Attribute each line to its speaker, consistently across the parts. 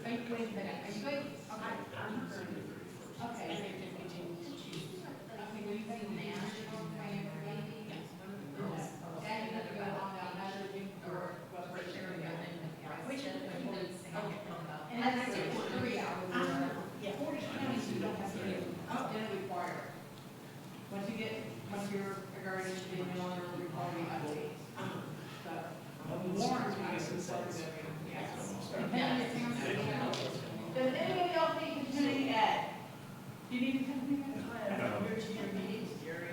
Speaker 1: Wait a minute, are you going, okay. Okay. Okay, will you say national plan for baby? Yes. And then go on down, another new, or what, which area? Which is, okay. And that's 3 hours. Yeah. 40 counties, you don't have to get, then require. Once you're a guardian, you no longer require the updates. So, Warren's not a consultant. Does anybody else need continuing ed? Do you need continuing ed? Your meetings, Jerry.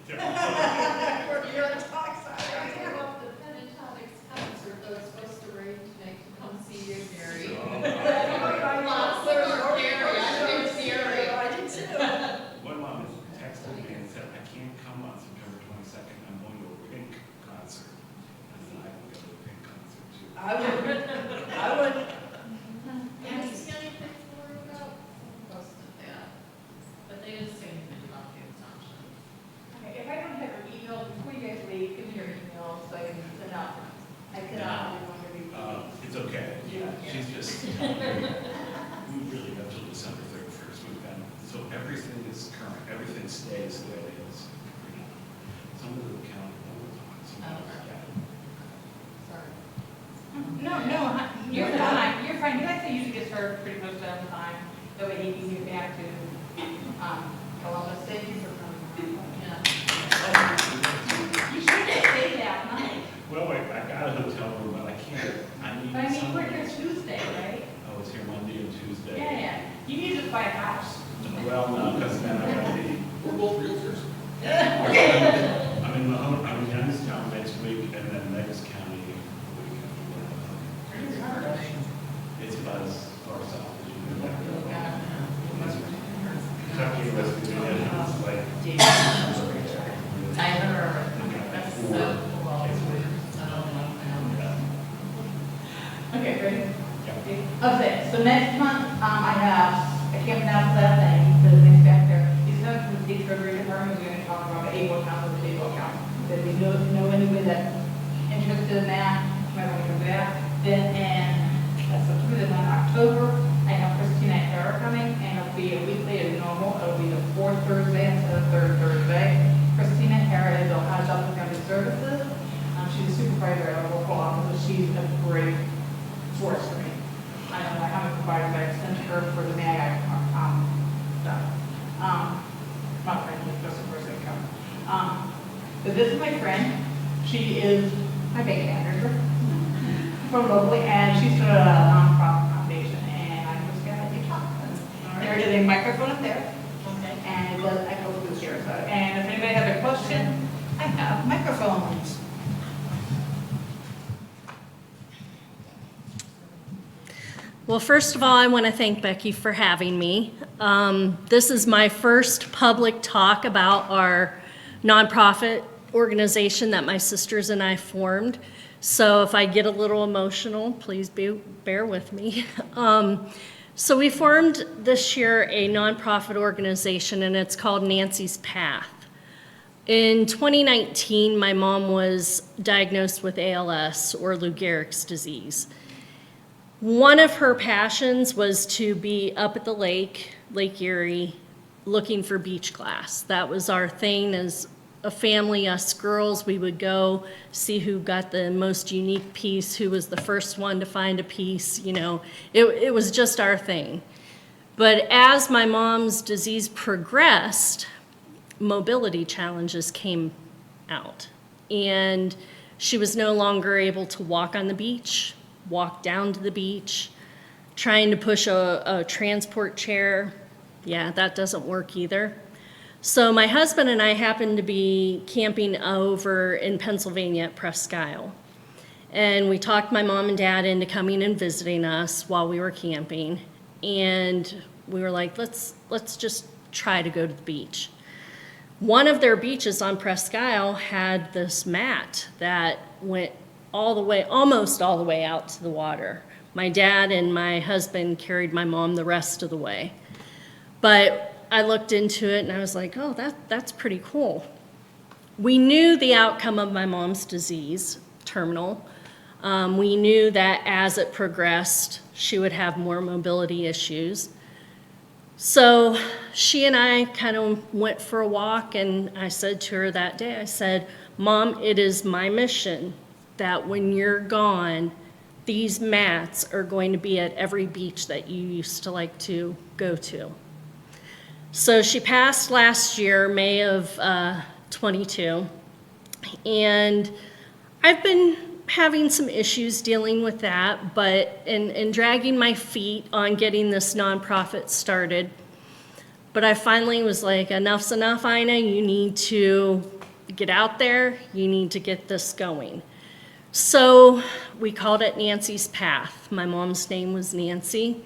Speaker 1: You're the talk side.
Speaker 2: I don't know if the pentatonics concert that was supposed to arrange tonight to come see you, Gary.
Speaker 3: I did too. One mom texted me and said, I can't come on September 22nd. I'm going to a Pink concert. I said, I will go to a Pink concert too.
Speaker 1: I would.
Speaker 2: And he's getting things worked out. Posted that. But they didn't say anything about the assumption.
Speaker 1: Okay, if I don't have your email, before you guys leave, give me your email so I can send out. I cannot do one of your
Speaker 3: It's okay.
Speaker 1: Yeah.
Speaker 3: She's just, we really have till December 31st. We've been, so everything is current. Everything stays the way it is. Some of the county, some of the
Speaker 2: Sorry.
Speaker 1: No, you're fine, you're fine. You guys usually get started pretty much on time. That way he can get back to, Columbus. Thank you for coming.
Speaker 2: Yeah.
Speaker 1: You should have stayed that night.
Speaker 3: Well, wait, I got a hotel room, but I can't. I need
Speaker 1: But I mean,
Speaker 3: someone.
Speaker 1: we're here Tuesday, right?
Speaker 3: I was here Monday and Tuesday.
Speaker 1: Yeah. You need to buy a house.
Speaker 3: Well, no, because then I'm going to be.
Speaker 4: We're both realtors.
Speaker 3: I'm in I'm in Youngstown next week, and then next county the week after that. It's about as far south as you can go. Kentucky, West Virginia, it's like.
Speaker 2: I heard. That's so cool.
Speaker 1: Okay, ready?
Speaker 3: Yeah.
Speaker 1: Okay, so next month, I can't pronounce that thing, the next factor. He's going to the Treasury Department, we're going to talk about the able account or the able account. If we know anybody that's interested in that, might want to come back. Then in September, then in October, I have Christina Hara coming, and it'll be a week later than normal. It'll be the fourth Thursday instead of third Thursday. Christina Hara is Ohio Health and Family Services. She's a supervisor at our local office. She's a great source for me. I don't know how many providers I've sent her for the MAG stuff. My friend, just the first income. So this is my friend. She is my bank manager from locally, and she started a nonprofit foundation, and I'm just gonna keep talking. There is a microphone up there,
Speaker 2: Okay.
Speaker 1: and it does echo through here. So, and if anybody has a question, I have microphones.
Speaker 5: Well, first of all, I want to thank Becky for having me. This is my first public talk about our nonprofit organization that my sisters and I formed. So if I get a little emotional, please bear with me. So we formed this year a nonprofit organization, and it's called Nancy's Path. In 2019, my mom was diagnosed with ALS, or Lou Gehrig's disease. One of her passions was to be up at the lake, Lake Erie, looking for beach glass. That was our thing as a family, us girls. We would go see who got the most unique piece, who was the first one to find a piece, you know. It was just our thing. But as my mom's disease progressed, mobility challenges came out. And she was no longer able to walk on the beach, walk down to the beach, trying to push a transport chair. Yeah, that doesn't work either. So my husband and I happened to be camping over in Pennsylvania at Presque Isle. And we talked my mom and dad into coming and visiting us while we were camping. And we were like, let's just try to go to the beach. One of their beaches on Presque Isle had this mat that went all the way, almost all the way out to the water. My dad and my husband carried my mom the rest of the way. But I looked into it and I was like, oh, that's pretty cool. We knew the outcome of my mom's disease, terminal. We knew that as it progressed, she would have more mobility issues. So she and I kind of went for a walk, and I said to her that day, I said, Mom, it is my mission that when you're gone, these mats are going to be at every beach that you used to like to go to. So she passed last year, May of 22, and I've been having some issues dealing with that, but and dragging my feet on getting this nonprofit started. But I finally was like, enough's enough, Ina. You need to get out there. You need to get this going. So we called it Nancy's Path. My mom's name was Nancy.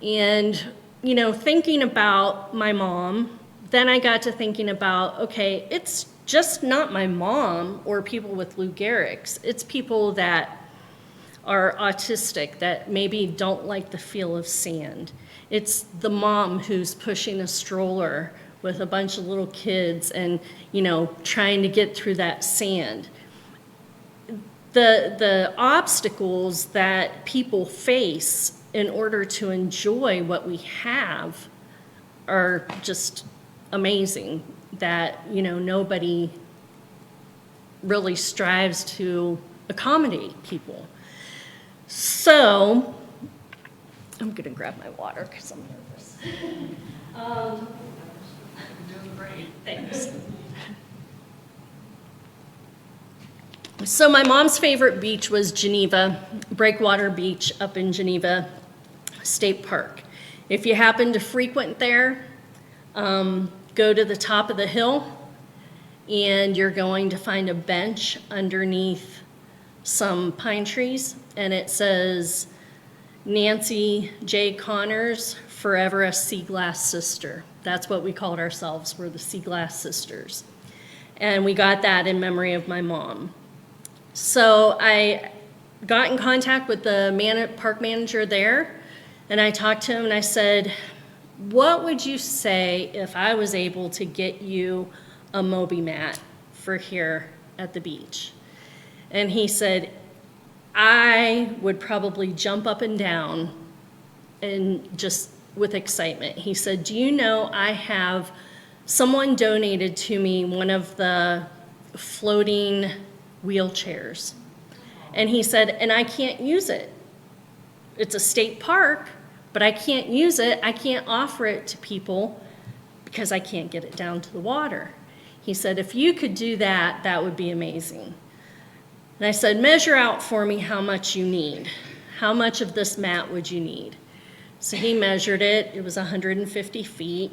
Speaker 5: And, you know, thinking about my mom, then I got to thinking about, okay, it's just not my mom or people with Lou Gehrig's. It's people that are autistic, that maybe don't like the feel of sand. It's the mom who's pushing a stroller with a bunch of little kids and, you know, trying to get through that sand. The obstacles that people face in order to enjoy what we have are just amazing, that, you know, nobody really strives to accommodate people. So I'm gonna grab my water because I'm nervous.
Speaker 2: You're doing great.
Speaker 5: Thanks. So my mom's favorite beach was Geneva, Breakwater Beach up in Geneva State Park. If you happen to frequent there, go to the top of the hill and you're going to find a bench underneath some pine trees, and it says, Nancy J. Connors, forever a sea glass sister. That's what we called ourselves. We're the Sea Glass Sisters. And we got that in memory of my mom. So I got in contact with the park manager there, and I talked to him and I said, what would you say if I was able to get you a Moby mat for here at the beach? And he said, I would probably jump up and down and just with excitement. He said, do you know I have someone donated to me one of the floating wheelchairs. And he said, and I can't use it. It's a state park, but I can't use it. I can't offer it to people because I can't get it down to the water. He said, if you could do that, that would be amazing. And I said, measure out for me how much you need. How much of this mat would you need? So he measured it. It was 150 feet.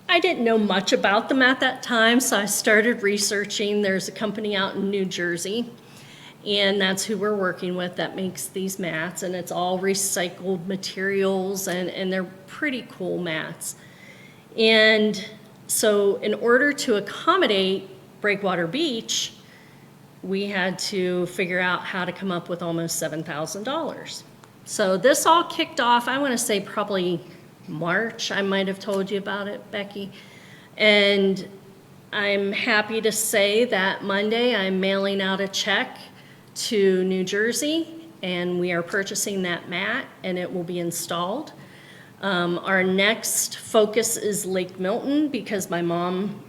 Speaker 5: I didn't know much about them at that time, so I started researching. There's a company out in New Jersey, and that's who we're working with that makes these mats, and it's all recycled materials, and they're pretty cool mats. And so in order to accommodate Breakwater Beach, we had to figure out how to come up with almost $7,000. So this all kicked off, I want to say probably March. I might have told you about it, Becky. And I'm happy to say that Monday I'm mailing out a check to New Jersey, and we are purchasing that mat, and it will be installed. Our next focus is Lake Milton, because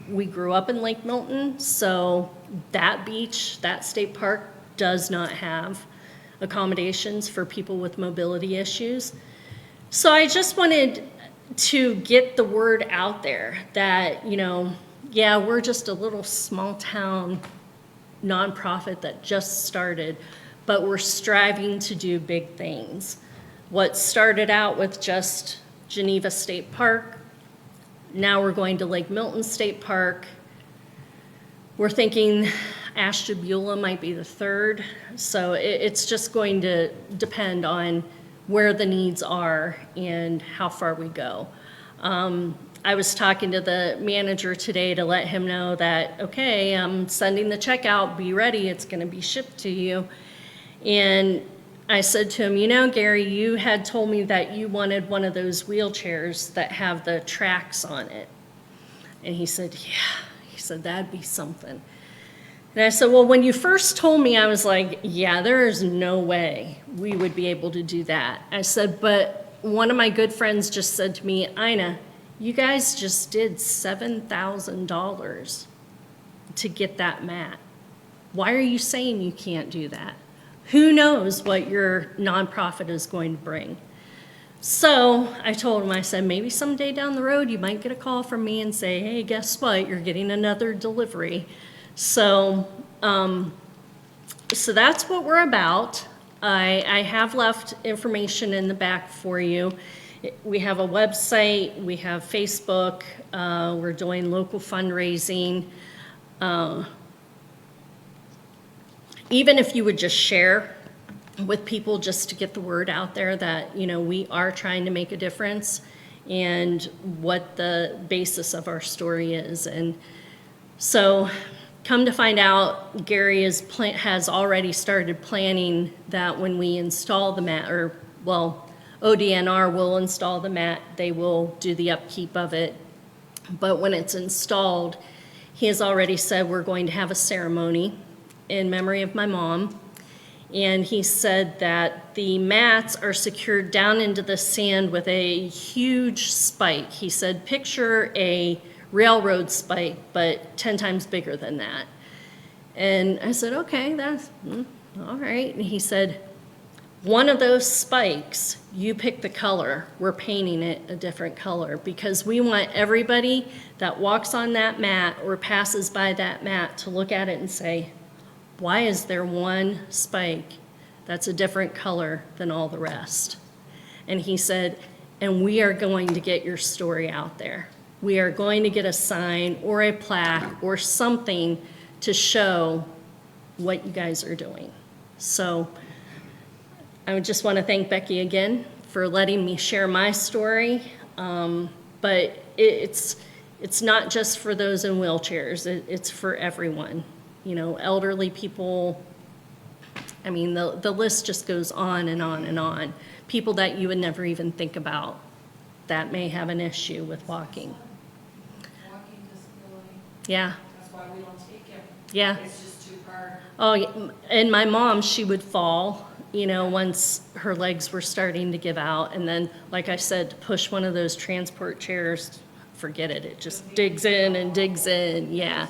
Speaker 5: we grew up in Lake Milton, so that beach, that state park does not have accommodations for people with mobility issues. So I just wanted to get the word out there that, you know, yeah, we're just a little small town nonprofit that just started, but we're striving to do big things. What started out with just Geneva State Park, now we're going to Lake Milton State Park. We're thinking Ashtabula might be the third, so it's just going to depend on where the needs are and how far we go. I was talking to the manager today to let him know that, okay, I'm sending the check out, be ready, it's gonna be shipped to you. And I said to him, you know, Gary, you had told me that you wanted one of those wheelchairs that have the tracks on it. And he said, yeah, he said, that'd be something. And And I said, well, when you first told me, I was like, yeah, there is no way we would be able to do that. I said, but one of my good friends just said to me, Ina, you guys just did $7,000 to get that mat. Why are you saying you can't do that? Who knows what your nonprofit is going to bring? So I told him, I said, maybe someday down the road, you might get a call from me and say, hey, guess what? You're getting another delivery. So, so that's what we're about. I have left information in the back for you. We have a website, we have Facebook, we're doing local fundraising. Even if you would just share with people just to get the word out there that, you know, we are trying to make a difference and what the basis of our story is. And so come to find out, Gary has already started planning that when we install the mat, or, well, ODNR will install the mat, they will do the upkeep of it. But when it's installed, he has already said we're going to have a ceremony in memory of my mom. And he said that the mats are secured down into the sand with a huge spike. He said, picture a railroad spike, but 10 times bigger than that. And I said, okay, that's all right. And he said, one of those spikes, you pick the color. We're painting it a different color because we want everybody that walks on that mat or passes by that mat to look at it and say, why is there one spike that's a different color than all the rest? And he said, and we are going to get your story out there. We are going to get a sign or a plaque or something to show what you guys are doing. So I would just want to thank Becky again for letting me share my story. But it's not just for those in wheelchairs, it's for everyone. You know, elderly people, I mean, the list just goes on and on and on. People that you would never even think about that may have an issue with walking.
Speaker 2: Walking disability,
Speaker 5: Yeah,
Speaker 2: that's why we don't take it.
Speaker 5: yeah.
Speaker 2: It's just too hard.
Speaker 5: Oh, yeah. And my mom, she would fall, you know, once her legs were starting to give out. And then, like I said, to push one of those transport chairs, forget it. It just digs in and digs in. Yeah.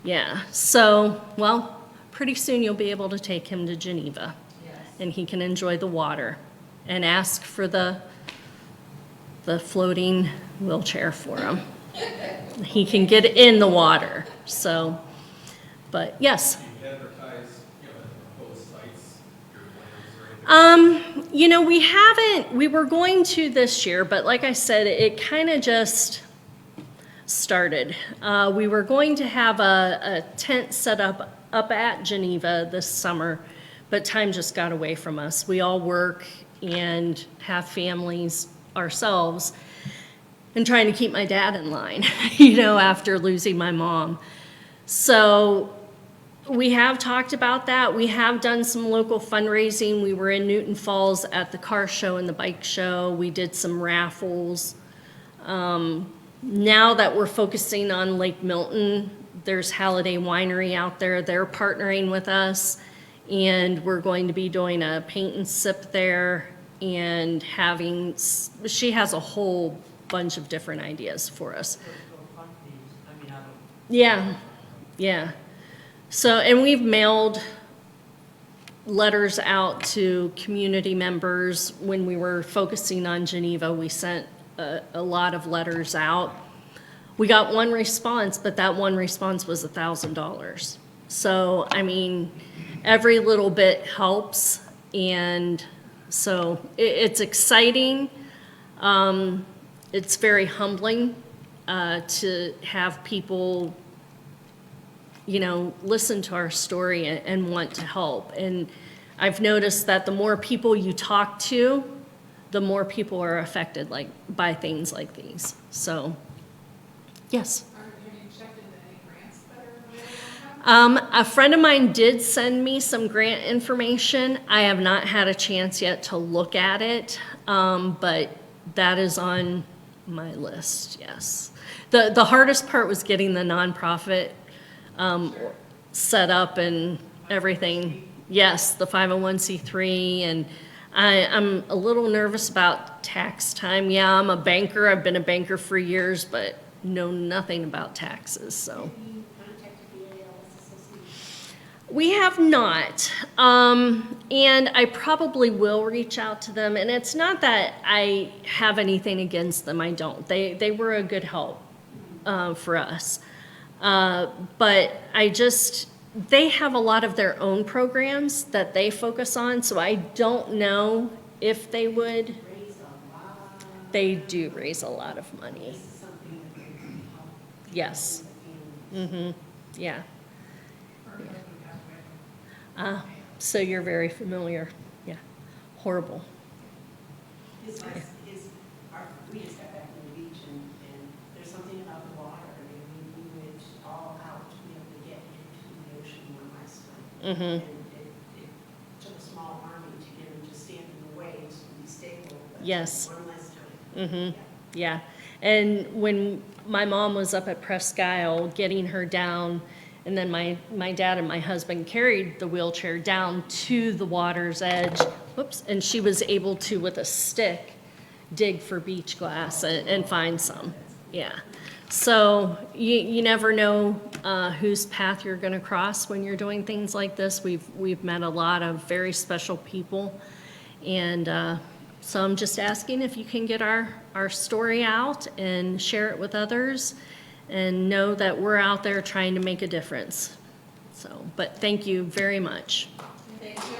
Speaker 5: Yeah. So, well, pretty soon you'll be able to take him to Geneva.
Speaker 2: Yes.
Speaker 5: And he can enjoy the water and ask for the floating wheelchair for him. He can get in the water. So, but yes.
Speaker 4: You advertise, you know, at proposed sites, your plans or anything?
Speaker 5: You know, we were going to this year, but like I said, it kind of just started. We were going to have a tent set up at Geneva this summer, but time just got away from us. We all work and have families ourselves, and trying to keep my dad in line, you know, after losing my mom. So we have talked about that. We have done some local fundraising. We were in Newton Falls at the car show and the bike show. We did some raffles. Now that we're focusing on Lake Milton, there's Halliday Winery out there. They're partnering with us, and we're going to be doing a paint and sip there and she has a whole bunch of different ideas for us. Yeah, yeah. So, and we've mailed letters out to community members. When we were focusing on Geneva, we sent a lot of letters out. We got one response, but that one response was $1,000. So, I mean, every little bit helps, and so it's exciting. It's very humbling to have people, you know, listen to our story and want to help. And I've noticed that the more people you talk to, the more people are affected by things like these. So, yes.
Speaker 2: Have you checked into any grants that are available?
Speaker 5: A friend of mine did send me some grant information. I have not had a chance yet to look at it, but that is on my list, yes. The hardest part was getting the nonprofit set up and everything. Yes, the 501c3, and I'm a little nervous about tax time. Yeah, I'm a banker. I've been a banker for years, but know nothing about taxes, so. We have not, and I probably will reach out to them, and it's not that I have anything against them, I don't. They were a good help for us. But they have a lot of their own programs that they focus on, so I don't know if they would. They do raise a lot of money. Yes. Mm-hmm, yeah. So you're very familiar, yeah, horrible.
Speaker 6: We just got back from the beach and there's something about the water. I mean, we went all out to be able to get into the ocean one last time.
Speaker 5: Mm-hmm.
Speaker 6: And it took a small army to get them to stand in the waves and be stable. But
Speaker 5: Yes.
Speaker 6: one last time.
Speaker 5: Mm-hmm, yeah. And when my mom was up at Presque Isle getting her down, and then my dad and my husband carried the wheelchair down to the water's edge, whoops, and she was able to, with a stick, dig for beach glass and find some, yeah. So you never know whose path you're gonna cross when you're doing things like this. We've met a lot of very special people, and so I'm just asking if you can get our story out and share it with others, and know that we're out there trying to make a difference. So, but thank you very much.
Speaker 2: Thank you.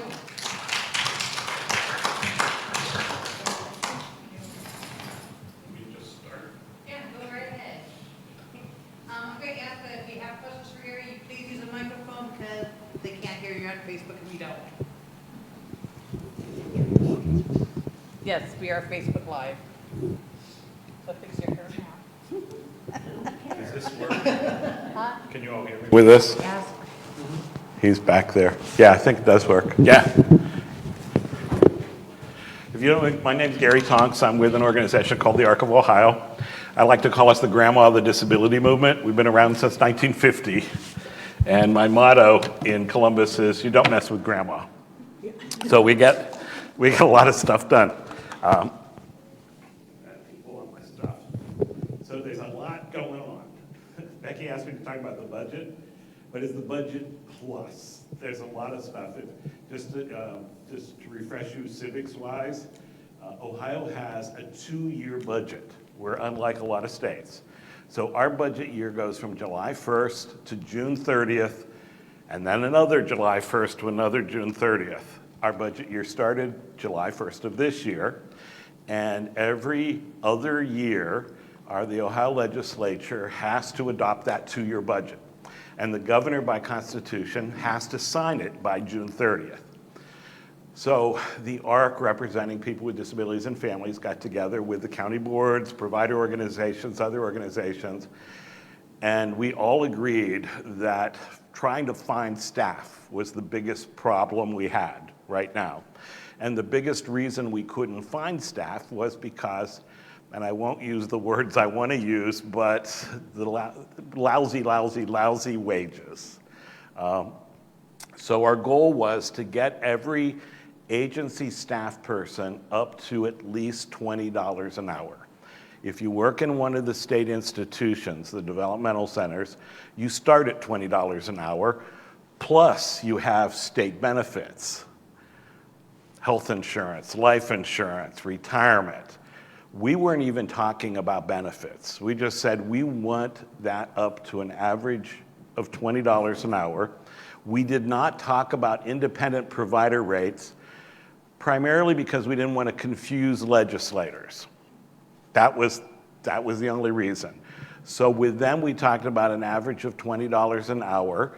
Speaker 3: We just start.
Speaker 1: Yeah, go right ahead. I'm going to ask that if you have questions for Gary, you please use a microphone because they can't hear you on Facebook and we don't. Yes, we are Facebook Live. So fix your hair now.
Speaker 3: Does this work? Can you all hear me? With this? He's back there. Yeah, I think it does work. Yeah. If you don't know, my name's Gary Tonks. I'm with an organization called the Arc of Ohio. I like to call us the grandma of the disability movement. We've been around since 1950. And my motto in Columbus is, you don't mess with grandma. So we get a lot of stuff done. People on my stuff. So there's a lot going on. Becky asked me to talk about the budget, but it's the budget plus. There's a lot of stuff. Just to refresh you civics-wise, Ohio has a 2-year budget. We're unlike a lot of states. So our budget year goes from July 1st to June 30th, and then another July 1st to another June 30th. Our budget year started July 1st of this year, and every other year, the Ohio legislature has to adopt that 2-year budget. And the governor, by constitution, has to sign it by June 30th. So the ARC, representing people with disabilities and families, got together with the county boards, provider organizations, other organizations, and we all agreed that trying to find staff was the biggest problem we had right now. And the biggest reason we couldn't find staff was because, and I won't use the words I want to use, but the lousy wages. So our goal was to get every agency staff person up to at least $20 an hour. If you work in one of the state institutions, the developmental centers, you start at $20 an hour, plus you have state benefits, health insurance, life insurance, retirement. We weren't even talking about benefits. We just said we want that up to an average of $20 an hour. We did not talk about independent provider rates, primarily because we didn't want to confuse legislators. That was the only reason. So with them, we talked about an average of $20 an hour.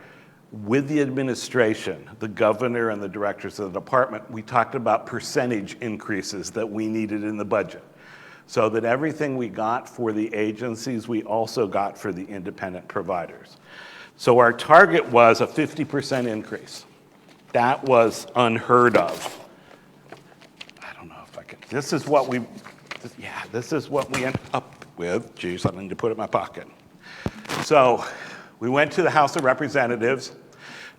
Speaker 3: With the administration, the governor and the directors of the department, we talked about percentage increases that we needed in the budget. So that everything we got for the agencies, we also got for the independent providers. So our target was a 50% increase. That was unheard of. I don't know if I can, this is what we ended up with. Geez, I need to put it in my pocket. So we went to the House of Representatives.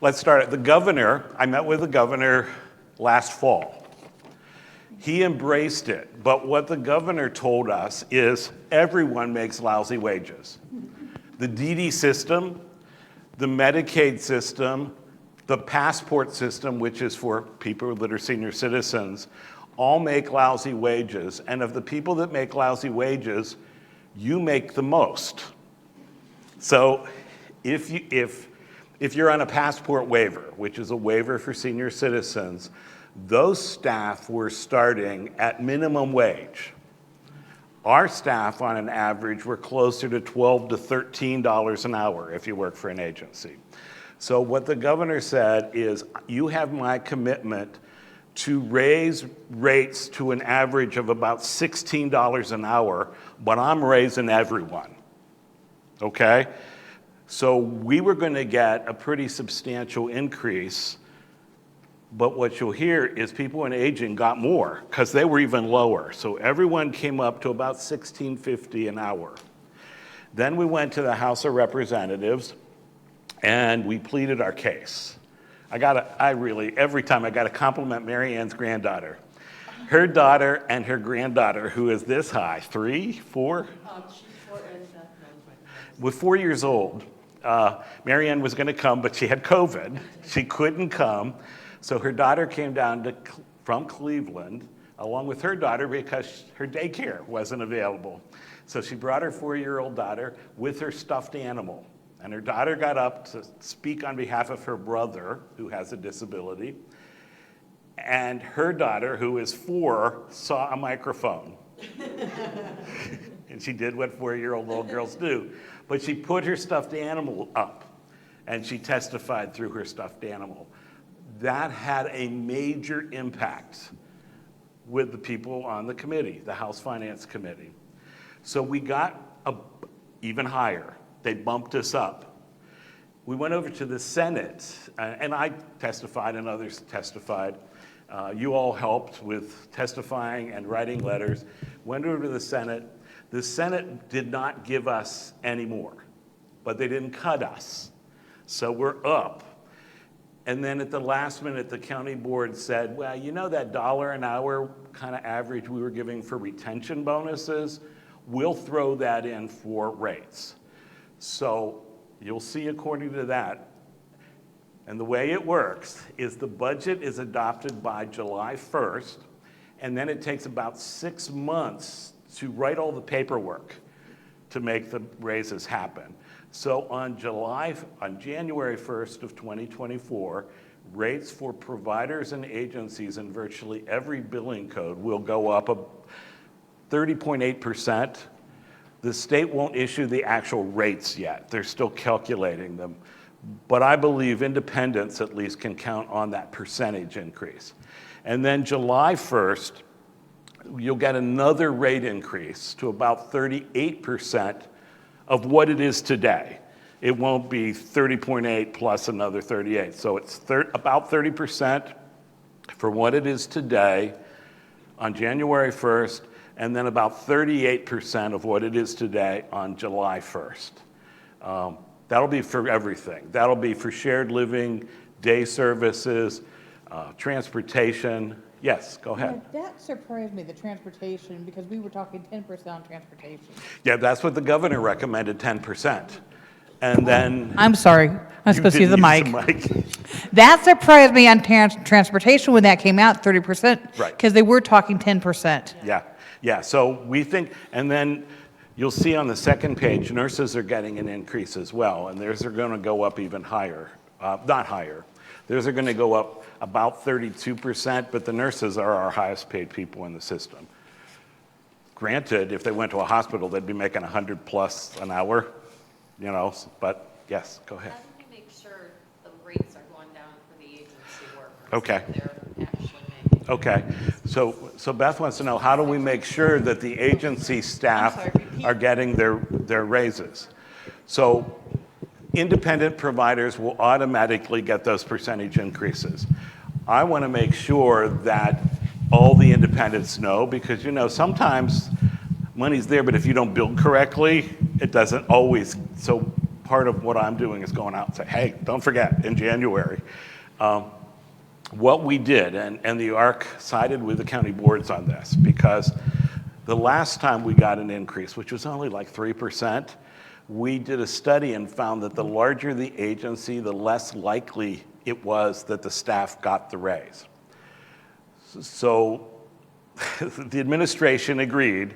Speaker 3: let's start at the governor. I met with the governor last fall. He embraced it, but what the governor told us is everyone makes lousy wages. The DD system, the Medicaid system, the passport system, which is for people that are senior citizens, all make lousy wages. And of the people that make lousy wages, you make the most. So if you're on a passport waiver, which is a waiver for senior citizens, those staff were starting at minimum wage. Our staff, on an average, were closer to $12 to $13 an hour if you work for an agency. So what the governor said is, you have my commitment to raise rates to an average of about $16 an hour, but I'm raising everyone, okay? So we were gonna get a pretty substantial increase, but what you'll hear is people in aging got more because they were even lower. So everyone came up to about $16.50 an hour. Then we went to the House of Representatives and we pleaded our case. Every time I gotta compliment Mary Ann's granddaughter. Her daughter and her granddaughter, who is this high, 3, 4?
Speaker 6: She's 4 and
Speaker 3: With 4 years old, Mary Ann was gonna come, but she had COVID. She couldn't come. So her daughter came down from Cleveland, along with her daughter, because her daycare wasn't available. So she brought her 4-year-old daughter with her stuffed animal. And her daughter got up to speak on behalf of her brother, who has a disability. And her daughter, who is 4, saw a microphone. And she did what 4-year-old little girls do. But she put her stuffed animal up, and she testified through her stuffed animal. That had a major impact with the people on the committee, the House Finance Committee. So we got even higher. They bumped us up. We went over to the Senate, and I testified and others testified. You all helped with testifying and writing letters. Went over to the Senate. The Senate did not give us any more, but they didn't cut us. So we're up. And then at the last minute, the county board said, well, you know that $1 an hour kind of average we were giving for retention bonuses? We'll throw that in for rates. So you'll see according to that. And the way it works is the budget is adopted by July 1st, and then it takes about 6 months to write all the paperwork to make the raises happen. So on January 1st of 2024, rates for providers and agencies in virtually every billing code will go up 30.8%. The state won't issue the actual rates yet. They're still calculating them. But I believe independents at least can count on that percentage increase. And then July 1st, you'll get another rate increase to about 38% of what it is today. It won't be 30.8 plus another 38. So it's about 30% for what it is today on January 1st, and then about 38% of what it is today on July 1st. That'll be for everything. That'll be for shared living, day services, transportation. Yes, go ahead.
Speaker 7: Yeah, that surprised me, the transportation, because we were talking 10% on transportation.
Speaker 3: Yeah, that's what the governor recommended, 10%. And then
Speaker 7: I'm sorry, I'm supposed to use the mic.
Speaker 3: mic.
Speaker 7: That surprised me on transportation when that came out, 30%.
Speaker 3: Right.
Speaker 7: Because they were talking 10%.
Speaker 3: Yeah, so we think, and then you'll see on the second page, nurses are getting an increase as well, and theirs are gonna go up even higher, not higher. Theirs are gonna go up about 32%, but the nurses are our highest paid people in the system. Granted, if they went to a hospital, they'd be making 100 plus an hour, you know, but yes, go ahead.
Speaker 2: How do we make sure the rates are going down for the agency workers?
Speaker 3: Okay.
Speaker 2: That they're actually making?
Speaker 3: Okay, so Beth wants to know, how do we make sure that the agency staff are getting their raises? So independent providers will automatically get those percentage increases. I want to make sure that all the independents know, because you know, sometimes money's there, but if you don't bill correctly, it doesn't always. So part of what I'm doing is going out and say, hey, don't forget, in January. What we did, and the ARC sided with the county boards on this, because the last time we got an increase, which was only like 3%, we did a study and found that the larger the agency, the less likely it was that the staff got the raise. So the administration agreed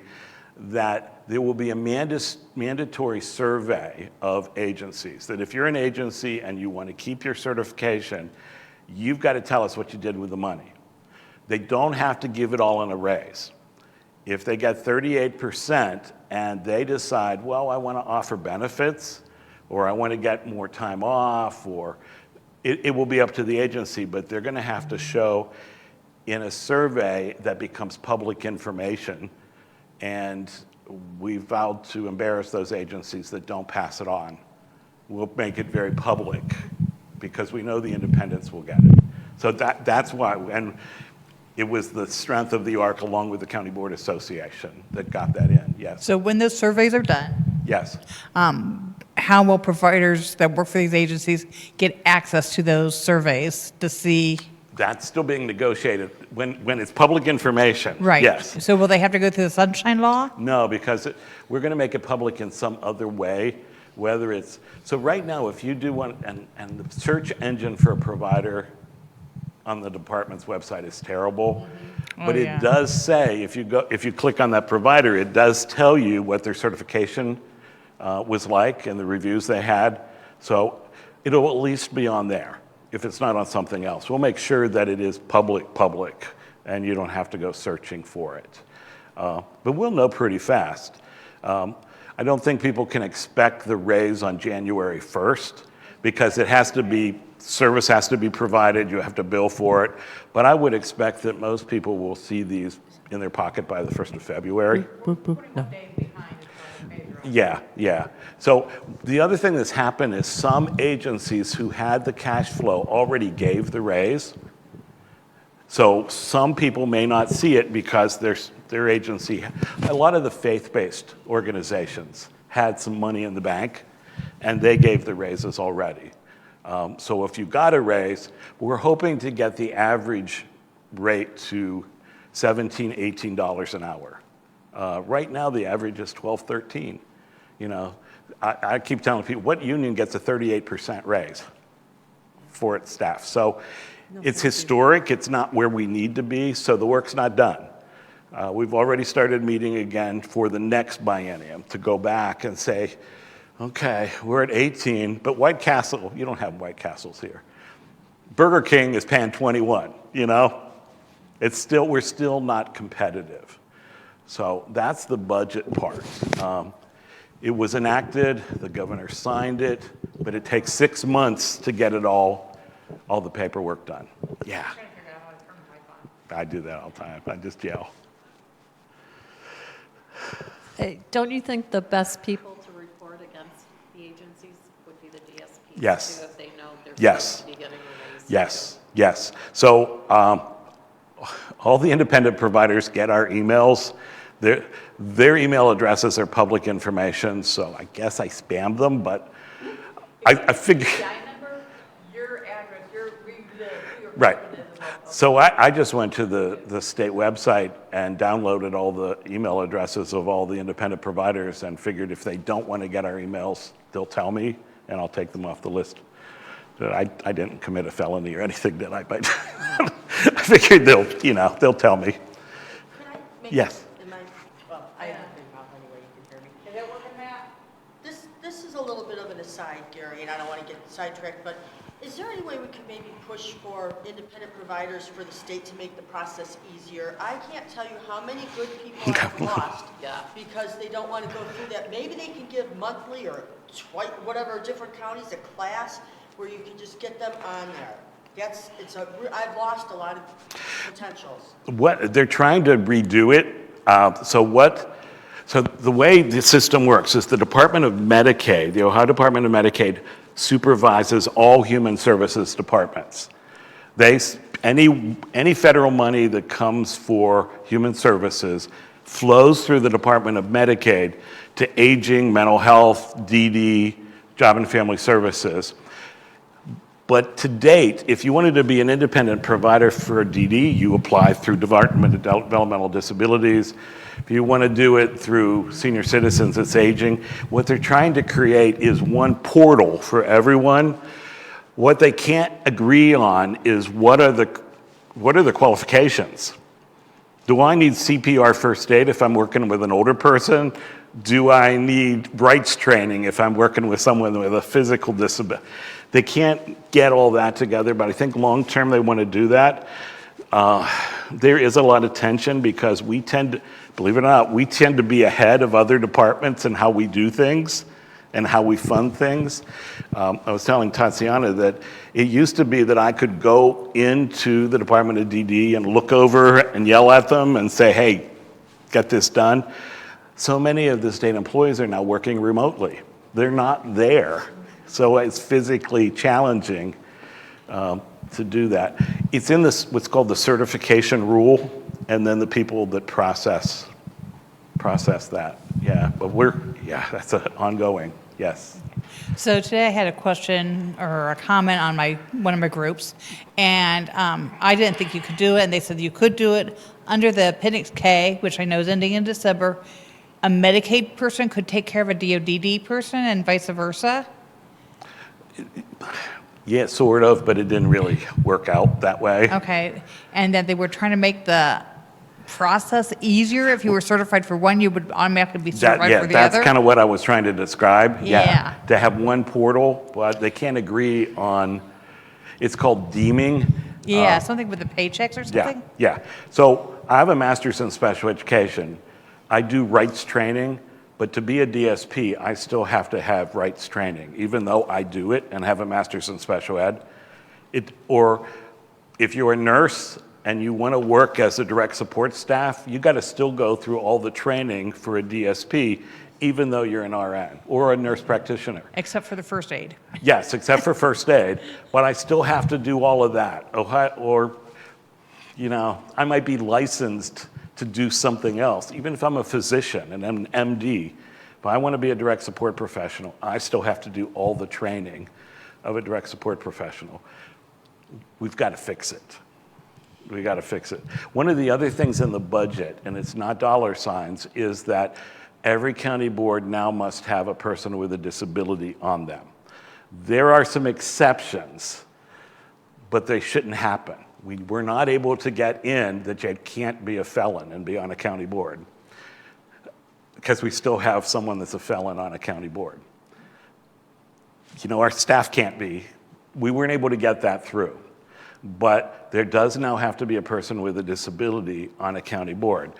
Speaker 3: that there will be a mandatory survey of agencies, that if you're an agency and you want to keep your certification, you've got to tell us what you did with the money. They don't have to give it all in a raise. If they get 38% and they decide, well, I want to offer benefits, or I want to get more time off, or it will be up to the agency, but they're going to have to show in a survey that becomes public information, and we vowed to embarrass those agencies that don't pass it on. We'll make it very public, because we know the independents will get it. So that's why, and it was the strength of the ARC along with the County Board Association that got that in, yes.
Speaker 7: So when those surveys are done,
Speaker 3: Yes.
Speaker 7: how will providers that work for these agencies get access to those surveys to see?
Speaker 3: That's still being negotiated. When it's public information,
Speaker 7: Right.
Speaker 3: yes.
Speaker 7: So will they have to go through the sunshine law?
Speaker 3: No, because we're going to make it public in some other way, whether it's, so right now, if you do one, and the search engine for a provider on the department's website is terrible, but
Speaker 7: yeah.
Speaker 3: it does say, if you click on that provider, it does tell you what their certification was like and the reviews they had. So it'll at least be on there if it's not on something else. We'll make sure that it is public, and you don't have to go searching for it. But we'll know pretty fast. I don't think people can expect the raise on January 1st, because it has to be, service has to be provided, you have to bill for it. But I would expect that most people will see these in their pocket by the 1st of February.
Speaker 1: Putting 1 day behind is what the major.
Speaker 3: Yeah. So the other thing that's happened is some agencies who had the cash flow already gave the raise. So some people may not see it because their agency, a lot of the faith-based organizations had some money in the bank, and they gave the raises already. So if you got a raise, we're hoping to get the average rate to $17, $18 an hour. Right now, the average is $12, $13. You know, I keep telling people, what union gets a 38% raise for its staff? So it's historic. It's not where we need to be, so the work's not done. We've already started meeting again for the next biennium to go back and say, okay, we're at 18, but White Castle, you don't have White Castles here. Burger King is paying 21, you know? We're still not competitive. So that's the budget part. It was enacted, the governor signed it, but it takes 6 months to get it all the paperwork done. Yeah,
Speaker 1: I'm trying to figure out how to turn the mic on.
Speaker 3: I do that all the time. I just yell.
Speaker 2: Hey, don't you think the best people to report against the agencies would be the DSPs?
Speaker 3: Yes.
Speaker 2: Too, if they know they're
Speaker 3: Yes.
Speaker 2: supposed to be getting a raise?
Speaker 3: Yes. So all the independent providers get our emails. Their email addresses are public information, so I guess I spammed them, but I figured.
Speaker 1: The I number, your address, your
Speaker 3: Right.
Speaker 1: person is as well.
Speaker 3: So I just went to the state website and downloaded all the email addresses of all the independent providers and figured if they don't want to get our emails, they'll tell me, and I'll take them off the list. I didn't commit a felony or anything, did I? But I figured they'll tell me.
Speaker 6: Can I make?
Speaker 3: Yes.
Speaker 6: Well, I have to think about anyway, you can hear me.
Speaker 1: Is that working, Matt?
Speaker 6: This is a little bit of an aside, Gary, and I don't want to get sidetracked, but is there any way we could maybe push for independent providers for the state to make the process easier? I can't tell you how many good people I've lost because they don't want to go through that. Maybe they can give monthly or twice, whatever, different counties a class where you can just get them on there. I've lost a lot of potentials.
Speaker 3: What they're trying to redo it. So the way the system works is the Department of Medicaid, the Ohio Department of Medicaid, supervises all human services departments. Any federal money that comes for human services flows through the Department of Medicaid to aging, mental health, DD, Job and Family Services. But to date, if you wanted to be an independent provider for a DD, you apply through Department of Developmental Disabilities. If you want to do it through Senior Citizens, it's aging. What they're trying to create is one portal for everyone. What they can't agree on is what are the qualifications? Do I need CPR first aid if I'm working with an older person? Do I need rights training if I'm working with someone with a physical disability? They can't get all that together, but I think long-term they want to do that. There is a lot of tension because we tend to, believe it or not, we tend to be ahead of other departments in how we do things and how we fund things. I was telling Tatiana that it used to be that I could go into the Department of DD and look over and yell at them and say, hey, get this done. So many of the state employees are now working remotely. They're not there. So it's physically challenging to do that. It's in this, what's called the certification rule, and then the people that process that. Yeah, but that's ongoing, yes.
Speaker 7: So today I had a question or a comment on one of my groups, and I didn't think you could do it, and they said you could do it under the appendix K, which I know is ending in December. A Medicaid person could take care of a DODD person and vice versa.
Speaker 3: Yeah, sort of, but it didn't really work out that way.
Speaker 7: Okay, and that they were trying to make the process easier. If you were certified for one, you would automatically be certified for the
Speaker 3: That's
Speaker 7: other?
Speaker 3: kind of what I was trying to describe.
Speaker 7: Yeah.
Speaker 3: To have one portal, but they can't agree on, it's called deeming.
Speaker 7: Yeah, something with the paychecks or something?
Speaker 3: Yeah. So I have a master's in special education. I do rights training, but to be a DSP, I still have to have rights training, even though I do it and have a master's in special ed. Or if you're a nurse and you want to work as a direct support staff, you got to still go through all the training for a DSP, even though you're an RN or a nurse practitioner.
Speaker 7: Except for the first aid.
Speaker 3: Yes, except for first aid, but I still have to do all of that. Or, I might be licensed to do something else, even if I'm a physician and I'm an MD. But I want to be a direct support professional. I still have to do all the training of a direct support professional. We've got to fix it. We got to fix it. One of the other things in the budget, and it's not dollar signs, is that every county board now must have a person with a disability on them. There are some exceptions, but they shouldn't happen. We're not able to get in that you can't be a felon and be on a county board, because we still have someone that's a felon on a county board. Our staff can't be. We weren't able to get that through. But there does now have to be a person with a disability on a county board.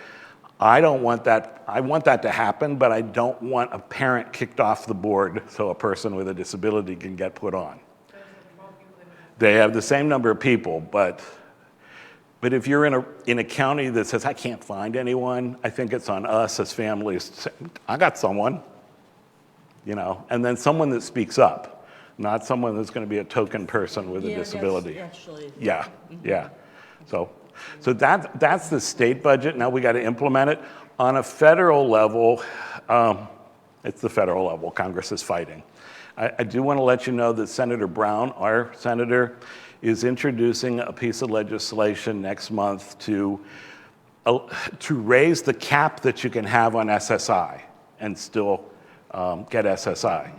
Speaker 3: I don't want that. I want that to happen, but I don't want a parent kicked off the board so a person with a disability can get put on. They have the same number of people, but if you're in a county that says, I can't find anyone, I think it's on us as families to say, I got someone, and then someone that speaks up, not someone that's going to be a token person with a disability. Yeah. So that's the state budget. Now we got to implement it. On a federal level, it's the federal level. Congress is fighting. I do want to let you know that Senator Brown, our senator, is introducing a piece of legislation next month to raise the cap that you can have on SSI and still get SSI.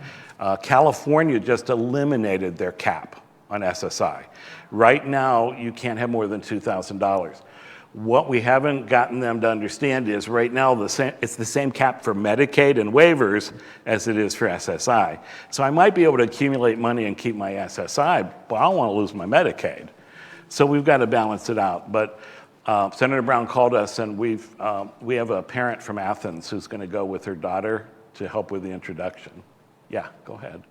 Speaker 3: California just eliminated their cap on SSI. Right now, you can't have more than $2,000. What we haven't gotten them to understand is right now it's the same cap for Medicaid and waivers as it is for SSI. So I might be able to accumulate money and keep my SSI, but I don't want to lose my Medicaid. So we've got to balance it out. But Senator Brown called us, and we have a parent from Athens who's going to go with her daughter to help with the introduction. Yeah, go ahead.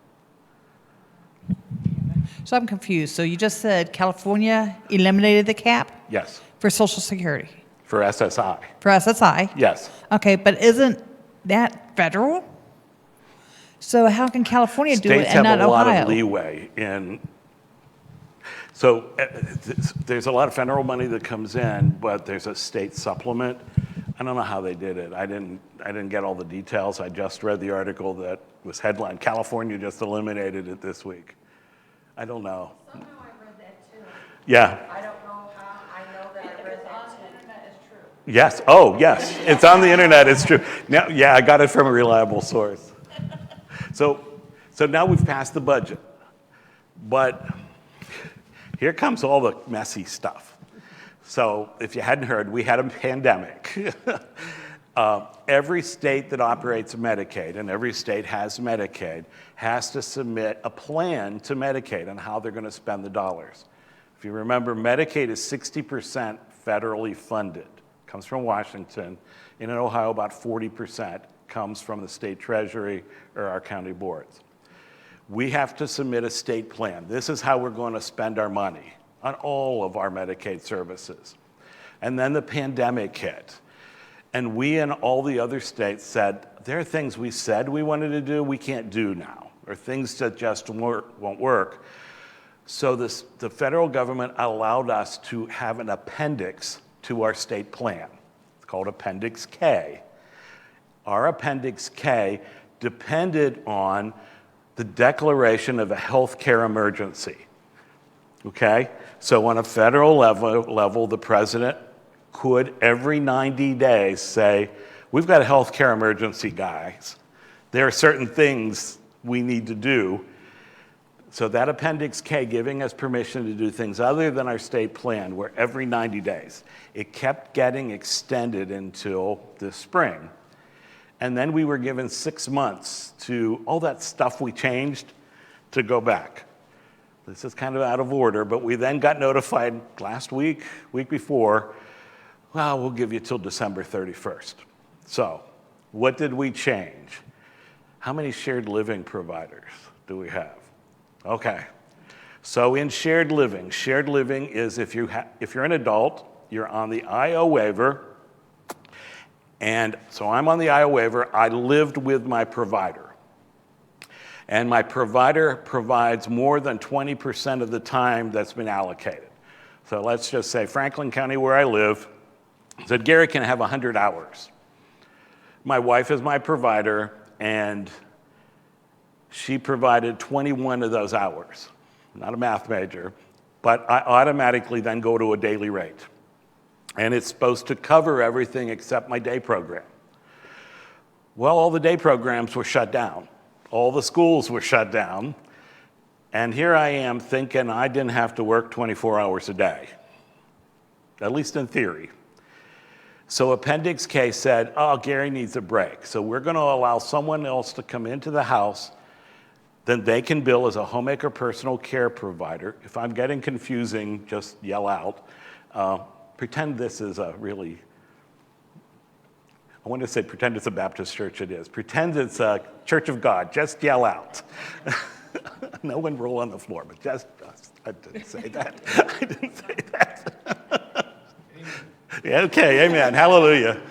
Speaker 7: So I'm confused. So you just said California eliminated the cap?
Speaker 3: Yes.
Speaker 7: For Social Security?
Speaker 3: For SSI.
Speaker 7: For SSI?
Speaker 3: Yes.
Speaker 7: Okay, but isn't that federal? So how can California do it and not Ohio?
Speaker 3: States have a lot of leeway in. So there's a lot of federal money that comes in, but there's a state supplement. I don't know how they did it. I didn't get all the details. I just read the article that was headlined, California just eliminated it this week. I don't know.
Speaker 8: Somehow I read that too.
Speaker 3: Yeah.
Speaker 8: I don't know how, I know that I read that too.
Speaker 3: Yes. Oh, yes. It's on the internet. It's true. Now, yeah, I got it from a reliable source. So now we've passed the budget, but here comes all the messy stuff. So if you hadn't heard, we had a pandemic. Every state that operates Medicaid, and every state has Medicaid, has to submit a plan to Medicaid on how they're going to spend the dollars. If you remember, Medicaid is 60% federally funded. Comes from Washington. In Ohio, about 40% comes from the state treasury or our county boards. We have to submit a state plan. This is how we're going to spend our money on all of our Medicaid services. And then the pandemic hit. And we and all the other states said, there are things we said we wanted to do, we can't do now, or things that just won't work. So the federal government allowed us to have an appendix to our state plan. It's called Appendix K. Our Appendix K depended on the declaration of a healthcare emergency. Okay? So on a federal level, the president could every 90 days say, we've got a healthcare emergency, guys. There are certain things we need to do. So that Appendix K giving us permission to do things other than our state plan were every 90 days. It kept getting extended until this spring. And then we were given 6 months to all that stuff we changed to go back. This is kind of out of order, but we then got notified last week before, well, we'll give you till December 31st. So what did we change? How many shared living providers do we have? Okay, so in shared living is if you're an adult, you're on the IO waiver, and so I'm on the IO waiver, I lived with my provider. And my provider provides more than 20% of the time that's been allocated. So let's just say Franklin County, where I live, said Gary can have 100 hours. My wife is my provider, and she provided 21 of those hours. I'm not a math major, but I automatically then go to a daily rate. And it's supposed to cover everything except my day program. Well, all the day programs were shut down. All the schools were shut down. And here I am thinking I didn't have to work 24 hours a day, at least in theory. So Appendix K said, oh, Gary needs a break. So we're going to allow someone else to come into the house. Then they can bill as a homemaker personal care provider. If I'm getting confusing, just yell out. Pretend this is a really, I want to say pretend it's a Baptist church, it is. Pretend it's a Church of God, just yell out. No one roll on the floor, but just, I didn't say that. I didn't say that. Yeah, okay, amen, hallelujah.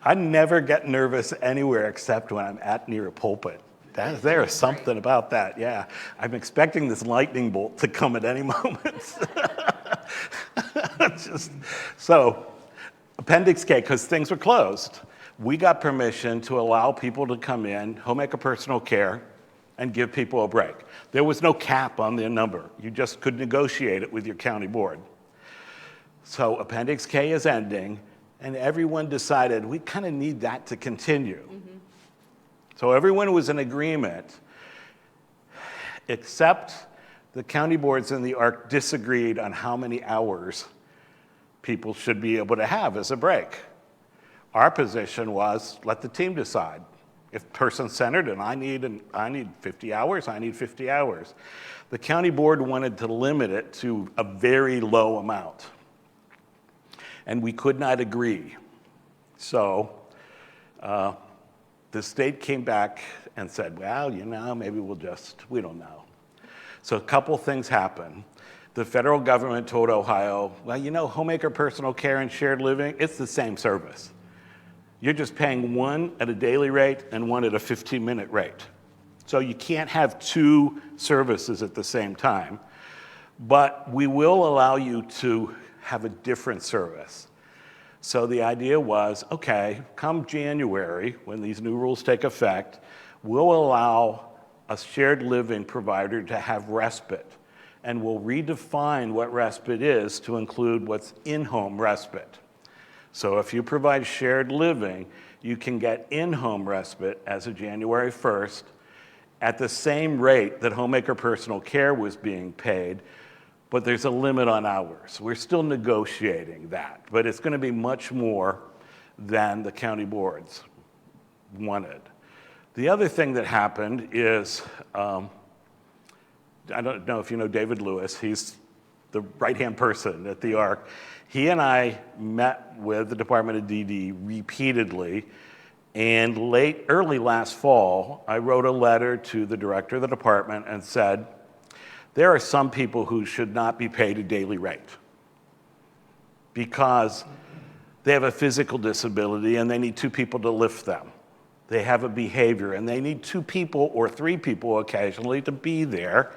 Speaker 3: I never get nervous anywhere except when I'm near a pulpit. There is something about that, yeah. I'm expecting this lightning bolt to come at any moment. So, Appendix K, because things were closed, we got permission to allow people to come in, homemaker personal care, and give people a break. There was no cap on the number. You just could negotiate it with your county board. So Appendix K is ending, and everyone decided we kind of need that to continue. Mm-hmm. So everyone was in agreement, except the county boards and the ARC disagreed on how many hours people should be able to have as a break. Our position was, let the team decide. If person-centered and I need 50 hours, I need 50 hours. The county board wanted to limit it to a very low amount. And we could not agree. So the state came back and said, well, maybe we don't know. So a couple things happened. The federal government told Ohio, well, homemaker personal care and shared living, it's the same service. You're just paying one at a daily rate and one at a 15-minute rate. So you can't have two services at the same time. But we will allow you to have a different service. So the idea was, okay, come January, when these new rules take effect, we'll allow a shared living provider to have respite. And we'll redefine what respite is to include what's in-home respite. So if you provide shared living, you can get in-home respite as of January 1st at the same rate that homemaker personal care was being paid, but there's a limit on hours. We're still negotiating that, but it's going to be much more than the county boards wanted. The other thing that happened is, I don't know if you know David Lewis, he's the right-hand person at the ARC. He and I met with the Department of DD repeatedly, and early last fall, I wrote a letter to the director of the department and said, there are some people who should not be paid a daily rate because they have a physical disability and they need 2 people to lift them. They have a behavior and they need 2 people or 3 people occasionally to be there.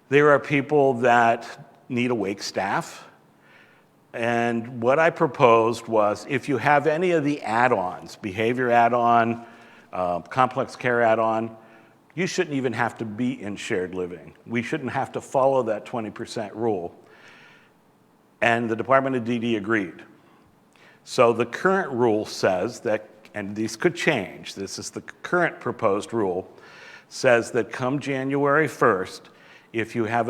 Speaker 3: There are people that need a wake staff. And what I proposed was if you have any of the add-ons, behavior add-on, complex care add-on, you shouldn't even have to be in shared living. We shouldn't have to follow that 20% rule. And the Department of DD agreed. So the current rule says that, and these could change, this is the current proposed rule, says that come January 1st, if you have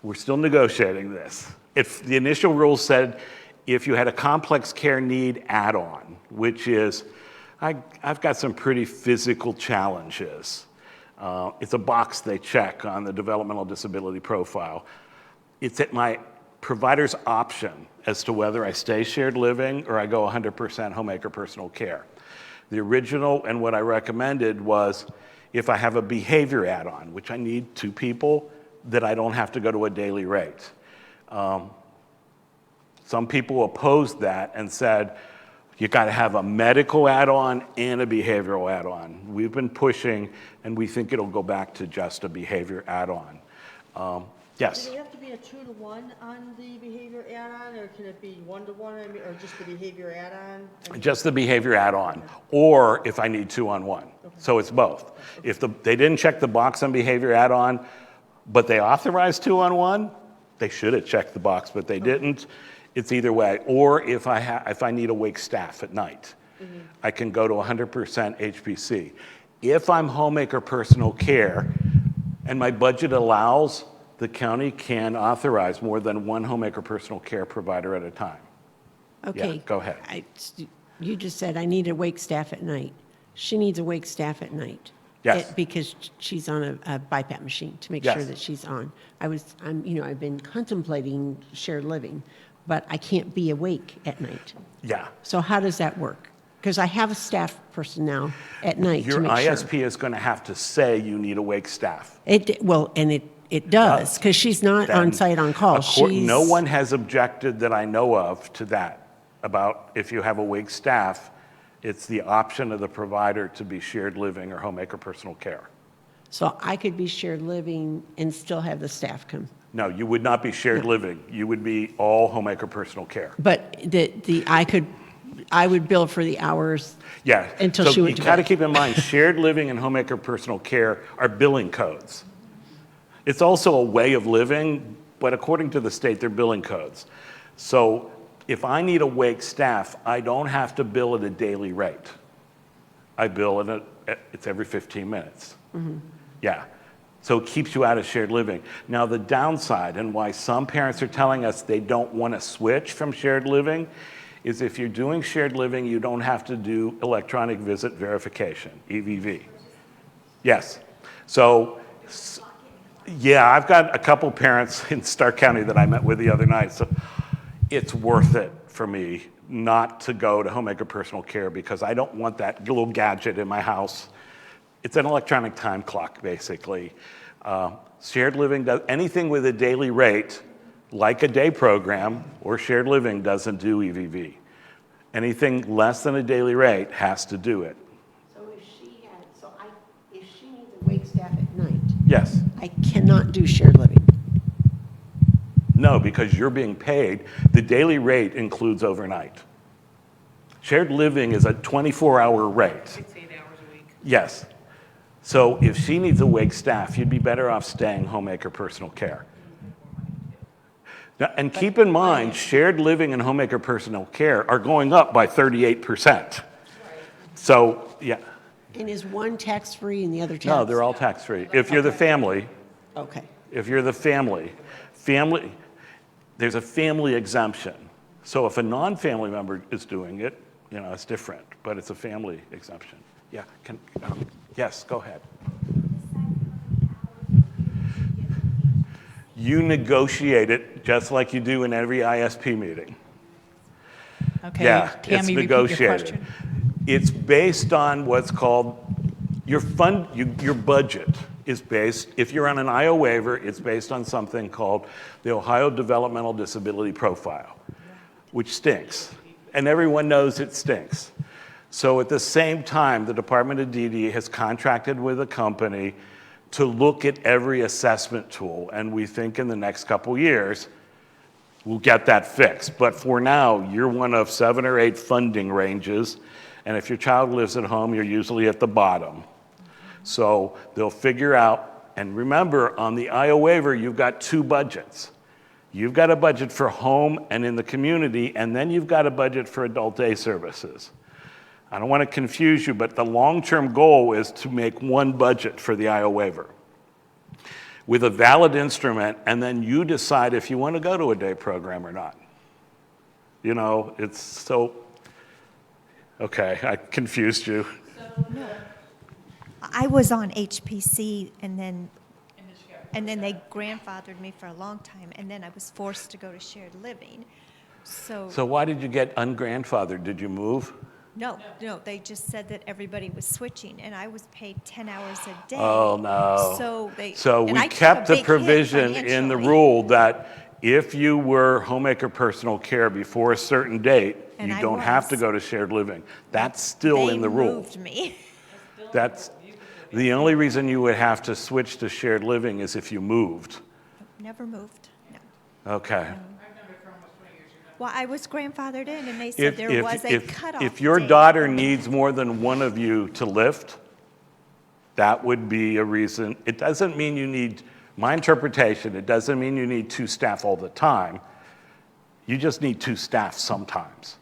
Speaker 3: we're still negotiating this. If the initial rule said if you had a complex care need add-on, which is, I've got some pretty physical challenges. It's a box they check on the developmental disability profile. It's at my provider's option as to whether I stay shared living or I go 100% homemaker personal care. The original and what I recommended was if I have a behavior add-on, which I need 2 people, that I don't have to go to a daily rate. Some people opposed that and said, you got to have a medical add-on and a behavioral add-on. We've been pushing, and we think it'll go back to just a behavior add-on. Yes?
Speaker 9: Do they have to be a 2-to-1 on the behavior add-on, or can it be 1-to-1, or just the behavior add-on?
Speaker 3: Just the behavior add-on, or if I need 2-on-1. So it's both. If they didn't check the box on behavior add-on, but they authorized 2-on-1, they should have checked the box, but they didn't. It's either way. Or if I need a wake staff at night, I can go to 100% HPC. If I'm homemaker personal care and my budget allows, the county can authorize more than 1 homemaker personal care provider at a time.
Speaker 6: Okay.
Speaker 3: Yeah, go ahead.
Speaker 6: You just said I need a wake staff at night. She needs a wake staff at night.
Speaker 3: Yes.
Speaker 6: Because she's on a BiPAP machine to make
Speaker 3: Yes.
Speaker 6: sure that she's on. I've been contemplating shared living, but I can't be awake at night.
Speaker 3: Yeah.
Speaker 6: So how does that work? Because I have a staff person now at night
Speaker 3: Your
Speaker 6: to make sure.
Speaker 3: ISP is going to have to say you need a wake staff.
Speaker 6: It does, because she's not
Speaker 3: Then,
Speaker 6: on site on call.
Speaker 3: No one has objected that I know of to that, about if you have a wake staff, it's the option of the provider to be shared living or homemaker personal care.
Speaker 6: So I could be shared living and still have the staff come.
Speaker 3: No, you would not be shared living. You would be all homemaker personal care.
Speaker 6: But I would bill for the hours.
Speaker 3: Yeah.
Speaker 6: Until
Speaker 3: so
Speaker 6: she went to
Speaker 3: you got to
Speaker 6: bed.
Speaker 3: keep in mind, shared living and homemaker personal care are billing codes. It's also a way of living, but according to the state, they're billing codes. So if I need a wake staff, I don't have to bill at a daily rate. I bill it's every 15 minutes.
Speaker 6: Mm-hmm.
Speaker 3: Yeah. So it keeps you out of shared living. Now, the downside and why some parents are telling us they don't want to switch from shared living is if you're doing shared living, you don't have to do electronic visit verification, EVV. Yes. So, yeah, I've got a couple parents in Stark County that I met with the other night. So it's worth it for me not to go to homemaker personal care because I don't want that little gadget in my house. It's an electronic time clock, basically. Shared living does anything with a daily rate, like a day program or shared living, doesn't do EVV. Anything less than a daily rate has to do it.
Speaker 6: So if she needs a wake staff at night,
Speaker 3: Yes.
Speaker 6: I cannot do shared living.
Speaker 3: No, because you're being paid. The daily rate includes overnight. Shared living is a 24-hour rate.
Speaker 2: It's 8 hours a week.
Speaker 3: Yes. So if she needs awake staff, you'd be better off staying homemaker personal care. Now, and keep in mind, shared living and homemaker personal care are going up by 38%. So, yeah.
Speaker 6: And is one tax-free and the other tax?
Speaker 3: No, they're all tax-free. If you're the family,
Speaker 6: Okay.
Speaker 3: if you're the family, there's a family exemption. So if a non-family member is doing it, you know, it's different, but it's a family exemption. Yeah, yes, go ahead. You negotiate it just like you do in every ISP meeting.
Speaker 7: Okay,
Speaker 3: Yeah, it's
Speaker 7: Tammy, repeat your
Speaker 3: negotiated.
Speaker 7: question.
Speaker 3: It's based on what's called your budget is based, if you're on an IO waiver, it's based on something called the Ohio Developmental Disability Profile, which stinks. And everyone knows it stinks. So at the same time, the Department of DD has contracted with a company to look at every assessment tool, and we think in the next couple years, we'll get that fixed. But for now, you're one of 7 or 8 funding ranges, and if your child lives at home, you're usually at the bottom. So they'll figure out, and remember, on the IO waiver, you've got 2 budgets. You've got a budget for home and in the community, and then you've got a budget for adult day services. I don't want to confuse you, but the long-term goal is to make one budget for the IO waiver with a valid instrument, and then you decide if you want to go to a day program or not. You know, it's so, okay, I confused you.
Speaker 8: I was on HPC and then they grandfathered me for a long time, and then I was forced to go to shared living. So
Speaker 3: why did you get ungrandfathered? Did you move?
Speaker 8: no, they just said that everybody was switching, and I was paid 10 hours a day.
Speaker 3: Oh, no.
Speaker 8: So
Speaker 3: we
Speaker 8: and I took a
Speaker 3: kept the
Speaker 8: big hit
Speaker 3: provision in the
Speaker 8: financially.
Speaker 3: rule that if you were homemaker personal care before a certain date,
Speaker 8: And
Speaker 3: you
Speaker 8: I
Speaker 3: don't have to
Speaker 8: was.
Speaker 3: go to shared living. That's still in the rule.
Speaker 8: They moved me.
Speaker 3: That's, the only reason you would have to switch to shared living is if you moved.
Speaker 8: Never moved, no.
Speaker 3: Okay.
Speaker 8: Well, I was grandfathered in, and they said there was a cutoff
Speaker 3: If your
Speaker 8: date.
Speaker 3: daughter needs more than one of you to lift, that would be a reason. It doesn't mean you need, my interpretation, it doesn't mean you need 2 staff all the time. You just need 2 staff sometimes.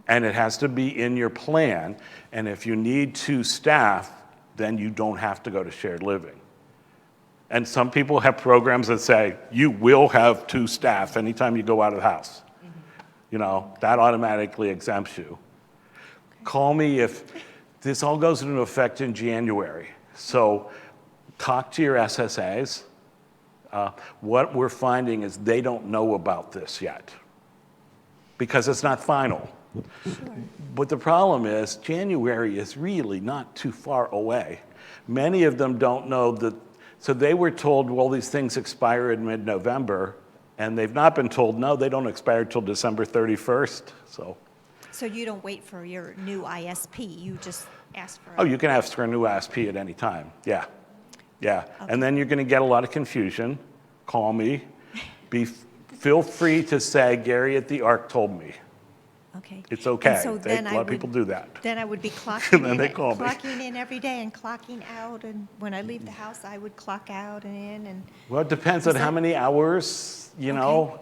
Speaker 3: And it has to be in your plan. And if you need 2 staff, then you don't have to go to shared living. And some people have programs that say, you will have 2 staff anytime you go out of the house. You know, that automatically exempts you. Call me if, this all goes into effect in January. So talk to your SSAs. What we're finding is they don't know about this yet because it's not final.
Speaker 8: Sure.
Speaker 3: But the problem is January is really not too far away. Many of them don't know that, so they were told, well, these things expire in mid-November, and they've not been told, no, they don't expire till December 31st, so.
Speaker 8: So you don't wait for your new ISP, you just ask for.
Speaker 3: Oh, you can ask for a new ISP at any time, yeah. Yeah, and then you're gonna get a lot of confusion. Call me. Feel free to say, Gary at the ARC told me.
Speaker 8: Okay.
Speaker 3: It's okay.
Speaker 8: And so then
Speaker 3: A lot of people do that.
Speaker 8: Then I would be clocking
Speaker 3: then
Speaker 8: in,
Speaker 3: they call me.
Speaker 8: clocking in every day and clocking out, and when I leave the house, I would clock out and in, and.
Speaker 3: Well, it depends on how many hours, you know.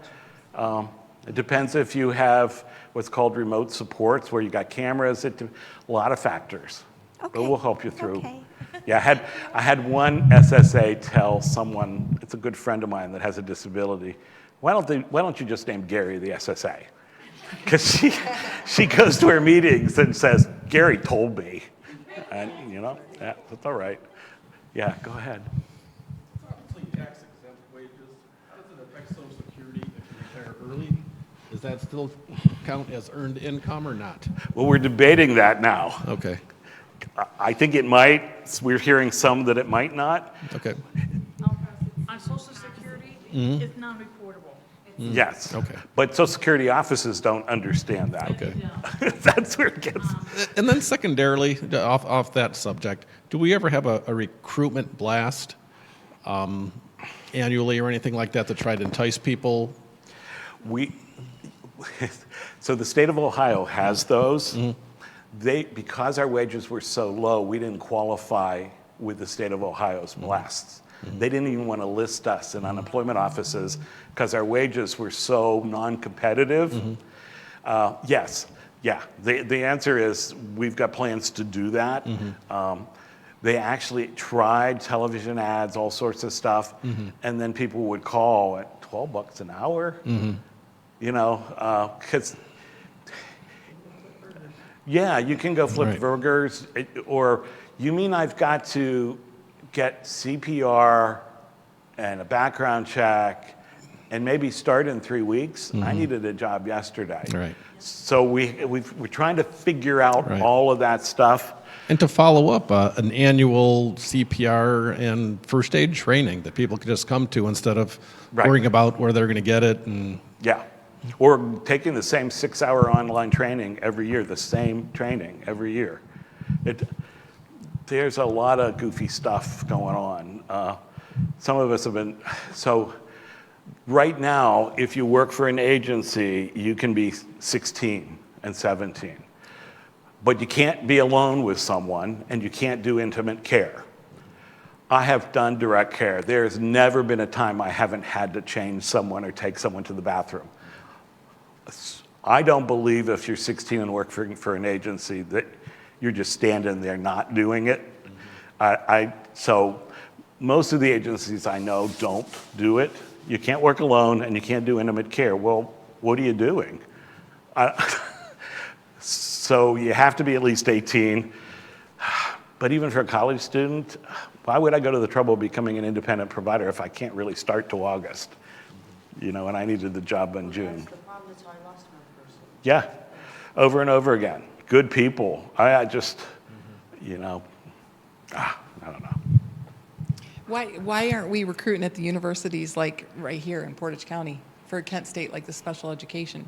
Speaker 3: It depends if you have what's called remote supports where you got cameras, a lot of factors. But
Speaker 8: Okay.
Speaker 3: we'll help you through.
Speaker 8: Okay.
Speaker 3: Yeah, I had one SSA tell someone, it's a good friend of mine that has a disability, why don't you just name Gary the SSA? Because she goes to her meetings and says, Gary told me. And, you know, yeah, that's all right. Yeah, go ahead.
Speaker 4: Obviously, tax exempt wages, how does it affect Social Security if you retire early? Does that still count as earned income or not?
Speaker 3: Well, we're debating that now.
Speaker 4: Okay,
Speaker 3: I think it might. We're hearing some that it might not.
Speaker 4: okay.
Speaker 2: On Social Security, it's non-reportable.
Speaker 3: Yes.
Speaker 4: Okay.
Speaker 3: But Social Security offices don't understand that.
Speaker 4: Okay.
Speaker 3: That's where it gets.
Speaker 4: And then secondarily, off that subject, do we ever have a recruitment blast annually or anything like that to try to entice people?
Speaker 3: So the state of Ohio has those. Because our wages were so low, we didn't qualify with the state of Ohio's blasts. They didn't even want to list us in unemployment offices because our wages were so non-competitive. Yes, yeah, the answer is we've got plans to do that. They actually tried television ads, all sorts of stuff, and then people would call at $12 an hour, you know, because yeah, you can go flip burgers, or you mean I've got to get CPR and a background check and maybe start in 3 weeks? I needed a job yesterday.
Speaker 4: Right.
Speaker 3: So we're trying to figure out all of that stuff.
Speaker 4: And to follow up, an annual CPR and first aid training that people can just come to instead of worrying about where they're going to get it. And
Speaker 3: Yeah. Or taking the same 6-hour online training every year, the same training every year. There's a lot of goofy stuff going on. Some of us have been, so right now, if you work for an agency, you can be 16 and 17. But you can't be alone with someone, and you can't do intimate care. I have done direct care. There's never been a time I haven't had to change someone or take someone to the bathroom. I don't believe if you're 16 and work for an agency that you're just standing there not doing it. So most of the agencies I know don't do it. You can't work alone and you can't do intimate care. Well, what are you doing? So you have to be at least 18. But even for a college student, why would I go to the trouble of becoming an independent provider if I can't really start till August? You know, and I needed the job in June.
Speaker 9: That's the problem, that's how I lost my person.
Speaker 3: Yeah, over and over again. Good people. I just, you know, I don't know.
Speaker 10: Why aren't we recruiting at the universities like right here in Portage County for Kent State, like the special education?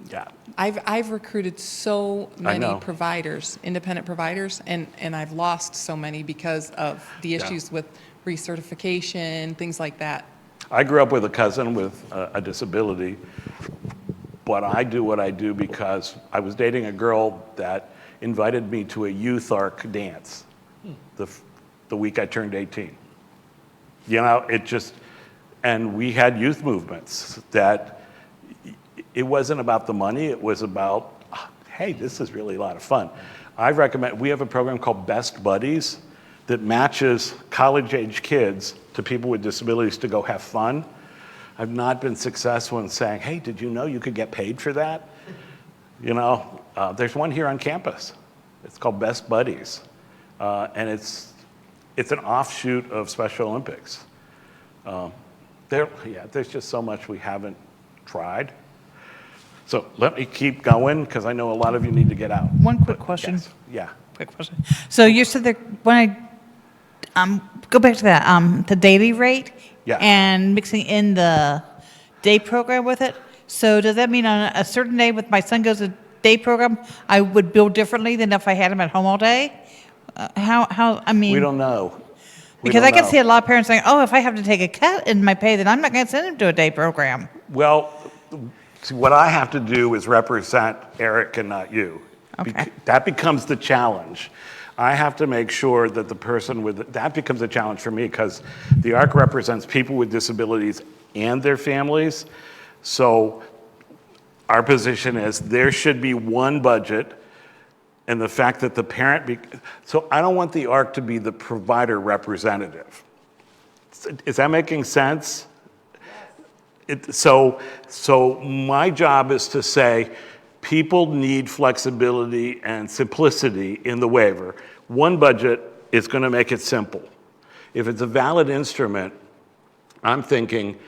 Speaker 3: Yeah.
Speaker 10: I've recruited so many
Speaker 3: know.
Speaker 10: providers, independent providers, and I've lost so many because of the issues with recertification, things like that.
Speaker 3: I grew up with a cousin with a disability, but I do what I do because I was dating a girl that invited me to a youth ARC dance the week I turned 18. You know, it just, and we had youth movements that it wasn't about the money, it was about, hey, this is really a lot of fun. I recommend, we have a program called Best Buddies that matches college-age kids to people with disabilities to go have fun. I've not been successful in saying, hey, did you know you could get paid for that? You know, there's one here on campus. It's called Best Buddies. And it's an offshoot of Special Olympics. There's just so much we haven't tried. So let me keep going because I know a lot of you need to get out.
Speaker 7: One quick question.
Speaker 3: Yes. Yeah.
Speaker 7: Quick question. So you said that when I go back to that, the daily rate
Speaker 3: Yeah.
Speaker 7: and mixing in the day program with it. So does that mean on a certain day with my son goes to day program, I would bill differently than if I had him at home all day? I mean.
Speaker 3: We don't know.
Speaker 7: Because I can see a lot of parents saying, oh, if I have to take a cut in my pay, then I'm not going to send him to a day program.
Speaker 3: Well, see, what I have to do is represent Eric and not you.
Speaker 7: Okay.
Speaker 3: That becomes the challenge. I have to make sure that the person that becomes a challenge for me because the ARC represents people with disabilities and their families. So our position is there should be one budget, and the fact that the parent, so I don't want the ARC to be the provider representative. Is that making sense? So my job is to say, people need flexibility and simplicity in the waiver. One budget is going to make it simple. If it's a valid instrument, I'm thinking,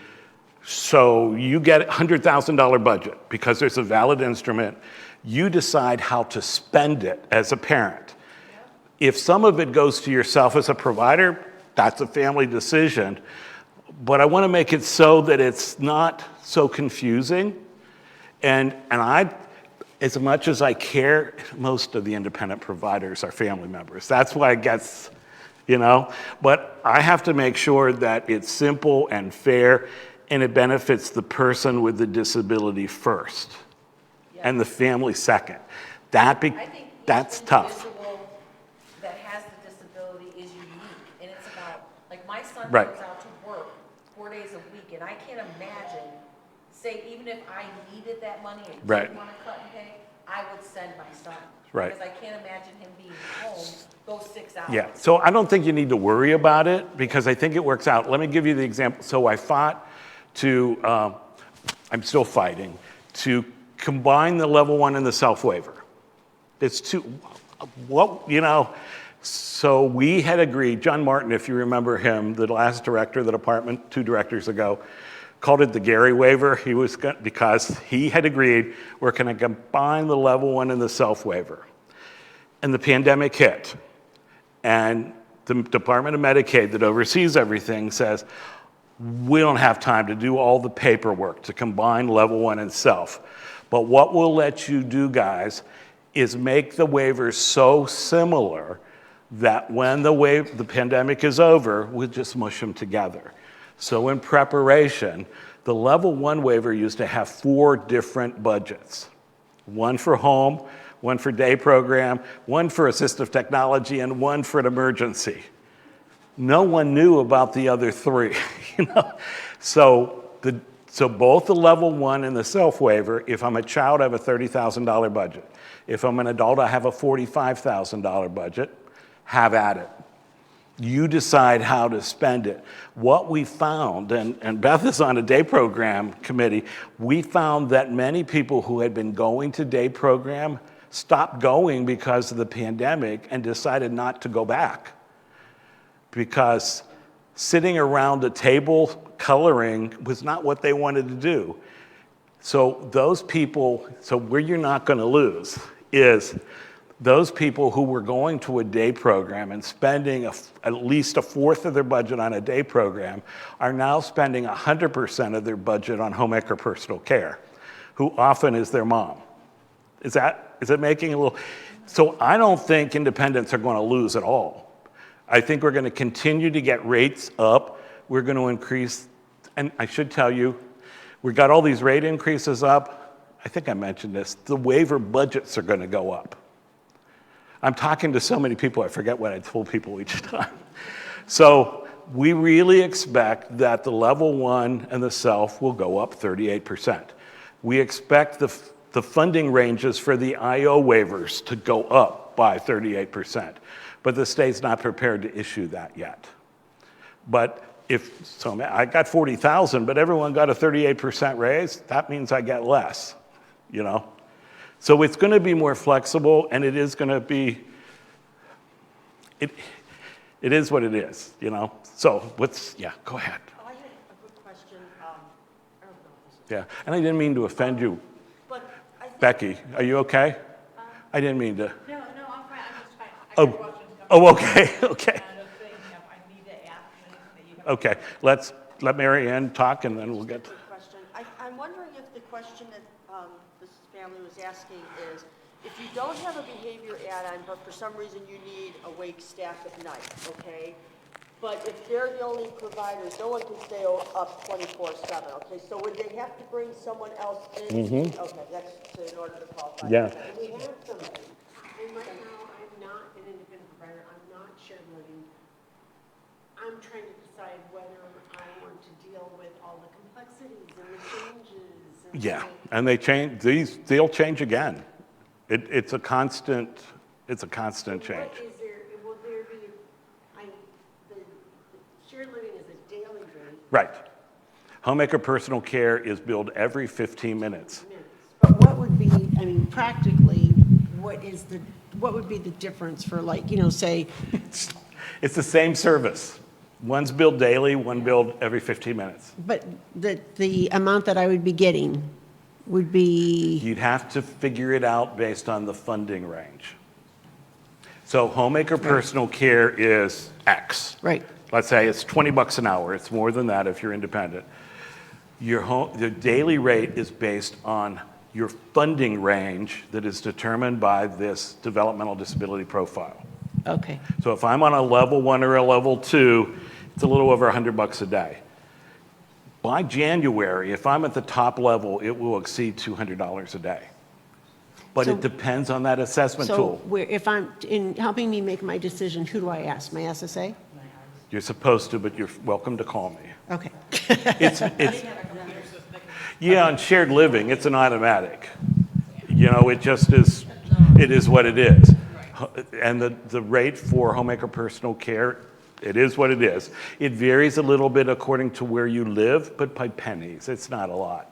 Speaker 3: so you get a $100,000 budget because there's a valid instrument. You decide how to spend it as a parent. If some of it goes to yourself as a provider, that's a family decision. But I want to make it so that it's not so confusing. And I, as much as I care, most of the independent providers are family members. That's why it gets, you know. But I have to make sure that it's simple and fair. and it benefits the person with the disability first, and the family second.
Speaker 11: I think
Speaker 3: That's
Speaker 11: each
Speaker 3: tough.
Speaker 11: individual that has the disability is unique, and it's about, like, my son
Speaker 3: Right.
Speaker 11: goes out to work 4 days a week, and I can't imagine, say, even if I needed that money and
Speaker 3: Right.
Speaker 11: didn't want to cut and pay, I would send my son.
Speaker 3: Right.
Speaker 11: Because I can't imagine him being home those 6 hours.
Speaker 3: Yeah, so I don't think you need to worry about it, because I think it works out. Let me give you the example. So I fought to, I'm still fighting, to combine the level 1 and the self-waiver. It's too, so we had agreed, John Martin, if you remember him, the last director of the department, 2 directors ago, called it the Gary waiver. Because he had agreed, we're going to combine the level 1 and the self-waiver. And the pandemic hit. And the Department of Medicaid that oversees everything says, we don't have time to do all the paperwork to combine level 1 and self. But what we'll let you do, guys, is make the waivers so similar that when the pandemic is over, we'll just mush them together. So in preparation, the level 1 waiver used to have 4 different budgets. One for home, one for day program, one for assistive technology, and one for an emergency. No one knew about the other 3, So both the level 1 and the self-waiver, if I'm a child, I have a $30,000 budget. If I'm an adult, I have a $45,000 budget. Have at it. You decide how to spend it. What we found, and Beth is on a day program committee, we found that many people who had been going to day program stopped going because of the pandemic and decided not to go back. Because sitting around a table coloring was not what they wanted to do. So those people, so where you're not going to lose is those people who were going to a day program and spending at least a fourth of their budget on a day program are now spending 100% of their budget on homemaker personal care, who often is their mom. Is it making a little? So I don't think independents are going to lose at all. I think we're going to continue to get rates up. We're going to increase, and I should tell you, we got all these rate increases up. I think I mentioned this. The waiver budgets are going to go up. I'm talking to so many people, I forget what I told people each time. So we really expect that the level 1 and the self will go up 38%. We expect the funding ranges for the IO waivers to go up by 38%. But the state's not prepared to issue that yet. But I got 40,000, but everyone got a 38% raise, that means I get less, So it's going to be more flexible, and it is going to be, it is what it is, So go ahead.
Speaker 9: I had a good question. I don't know if this is.
Speaker 3: Yeah, and I didn't mean to offend you.
Speaker 9: But I think.
Speaker 3: Becky, are you okay? I didn't mean to.
Speaker 2: No, I'm fine, I'm just fine. I
Speaker 3: Oh,
Speaker 2: got questions coming.
Speaker 3: okay.
Speaker 2: And if I need to ask anything that you have.
Speaker 3: Okay, let's let Mary Ann talk, and then we'll get to.
Speaker 9: Quick question. I'm wondering if the question that this family was asking is, if you don't have a behavior add-on, but for some reason you need awake staff at night, okay? But if they're the only providers, no one can stay up 24/7, okay? So would they have to bring someone else in?
Speaker 3: Mm-hmm.
Speaker 9: Okay, that's in order to qualify.
Speaker 3: Yeah.
Speaker 6: And we have somebody, and right now, I'm not an independent provider, I'm not shared living. I'm trying to decide whether I want to deal with all the complexities and the changes. And
Speaker 3: Yeah,
Speaker 6: so-
Speaker 3: and they change. They'll change again. It's a constant change.
Speaker 6: What is there, will there be, the shared living is a daily rate.
Speaker 3: Right. Homemaker personal care is billed every 15 minutes.
Speaker 6: But what would be, practically, what would be the difference for say,
Speaker 3: It's the same service. One's billed daily, one billed every 15 minutes.
Speaker 6: but the amount that I would be getting would be,
Speaker 3: You'd have to figure it out based on the funding range. So homemaker personal care is X.
Speaker 6: right,
Speaker 3: Let's say it's $20 an hour. It's more than that if you're independent. The daily rate is based on your funding range that is determined by this developmental disability profile.
Speaker 6: okay.
Speaker 3: So if I'm on a level 1 or a level 2, it's a little over $100 a day. By January, if I'm at the top level, it will exceed $200 a day. But it depends on that assessment
Speaker 9: So
Speaker 3: tool.
Speaker 9: if I'm, in helping me make my decision, who do I ask? My SSA?
Speaker 3: You're supposed to, but you're welcome to call me.
Speaker 9: Okay.
Speaker 3: It's, yeah, on shared living, it's an automatic. You know, it just is, it is what it is. And the rate for homemaker personal care, it is what it is. It varies a little bit according to where you live, but by pennies, it's not a lot.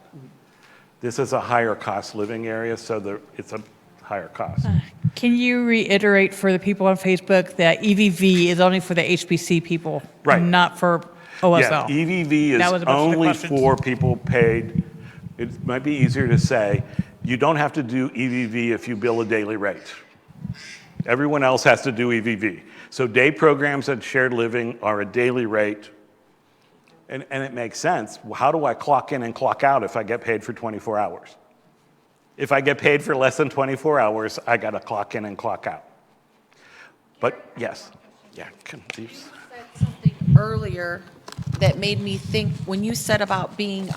Speaker 3: This is a higher cost living area, so it's a higher cost.
Speaker 7: Can you reiterate for the people on Facebook that EVV is only for the HBC people?
Speaker 3: Right.
Speaker 7: Not for OSL?
Speaker 3: Yeah, EVV
Speaker 7: That
Speaker 3: is
Speaker 7: was a bunch of the
Speaker 3: only
Speaker 7: questions.
Speaker 3: for people paid. It might be easier to say, you don't have to do EVV if you bill a daily rate. Everyone else has to do EVV. So day programs and shared living are a daily rate. And it makes sense. How do I clock in and clock out if I get paid for 24 hours? If I get paid for less than 24 hours, I got to clock in and clock out. But yes, yeah.
Speaker 11: You said something earlier that made me think, when you said about being,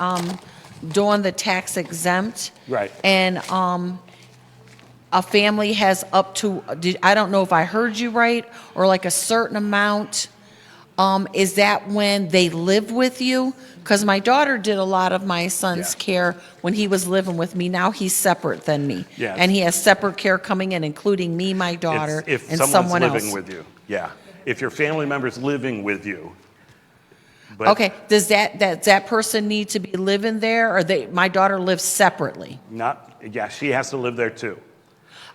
Speaker 11: doing the tax exempt.
Speaker 3: Right.
Speaker 11: And, a family has up to, I don't know if I heard you right, or like a certain amount. Is that when they live with you? Because my daughter did a lot of my son's care when he was living with me. Now he's separate than me.
Speaker 3: Yes.
Speaker 11: And he has separate care coming in, including me, my daughter,
Speaker 3: If
Speaker 11: and
Speaker 3: someone's
Speaker 11: someone else.
Speaker 3: living with you, yeah. If your family member's living with you. But
Speaker 11: Okay, does that person need to be living there, or my daughter lives separately?
Speaker 3: yeah, she has to live there too.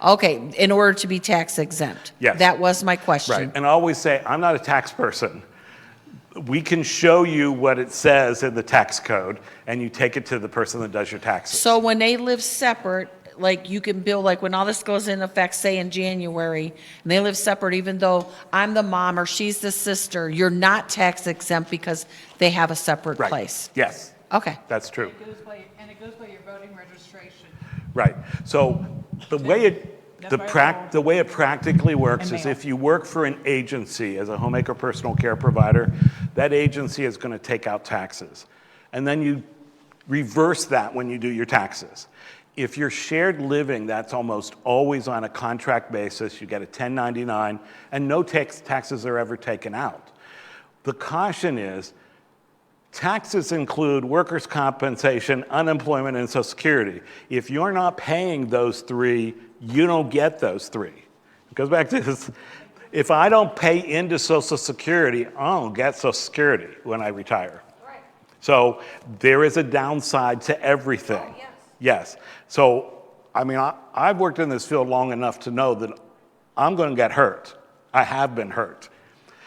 Speaker 11: Okay, in order to be tax exempt?
Speaker 3: Yes.
Speaker 11: That was my question.
Speaker 3: Right, and I always say, I'm not a tax person. We can show you what it says in the tax code, and you take it to the person that does your taxes.
Speaker 11: So when they live separate, like you can bill, like when all this goes in effect, say in January, and they live separate, even though I'm the mom or she's the sister, you're not tax exempt because they have a separate
Speaker 3: Right.
Speaker 11: place?
Speaker 3: Yes,
Speaker 11: Okay.
Speaker 3: that's true.
Speaker 7: And it goes by your voting registration.
Speaker 3: Right. So the way the way it practically works
Speaker 7: And
Speaker 3: is
Speaker 7: mail.
Speaker 3: if you work for an agency as a homemaker personal care provider, that agency is going to take out taxes. And then you reverse that when you do your taxes. If you're shared living, that's almost always on a contract basis. You get a 1099 and no taxes are ever taken out. The caution is taxes include workers' compensation, unemployment, and Social Security. If you're not paying those three, you don't get those three. It goes back to this. If I don't pay into Social Security, I don't get Social Security when I retire.
Speaker 11: Right.
Speaker 3: So there is a downside to everything.
Speaker 11: Oh, yes.
Speaker 3: Yes. So, I mean, I've worked in this field long enough to know that I'm going to get hurt. I have been hurt.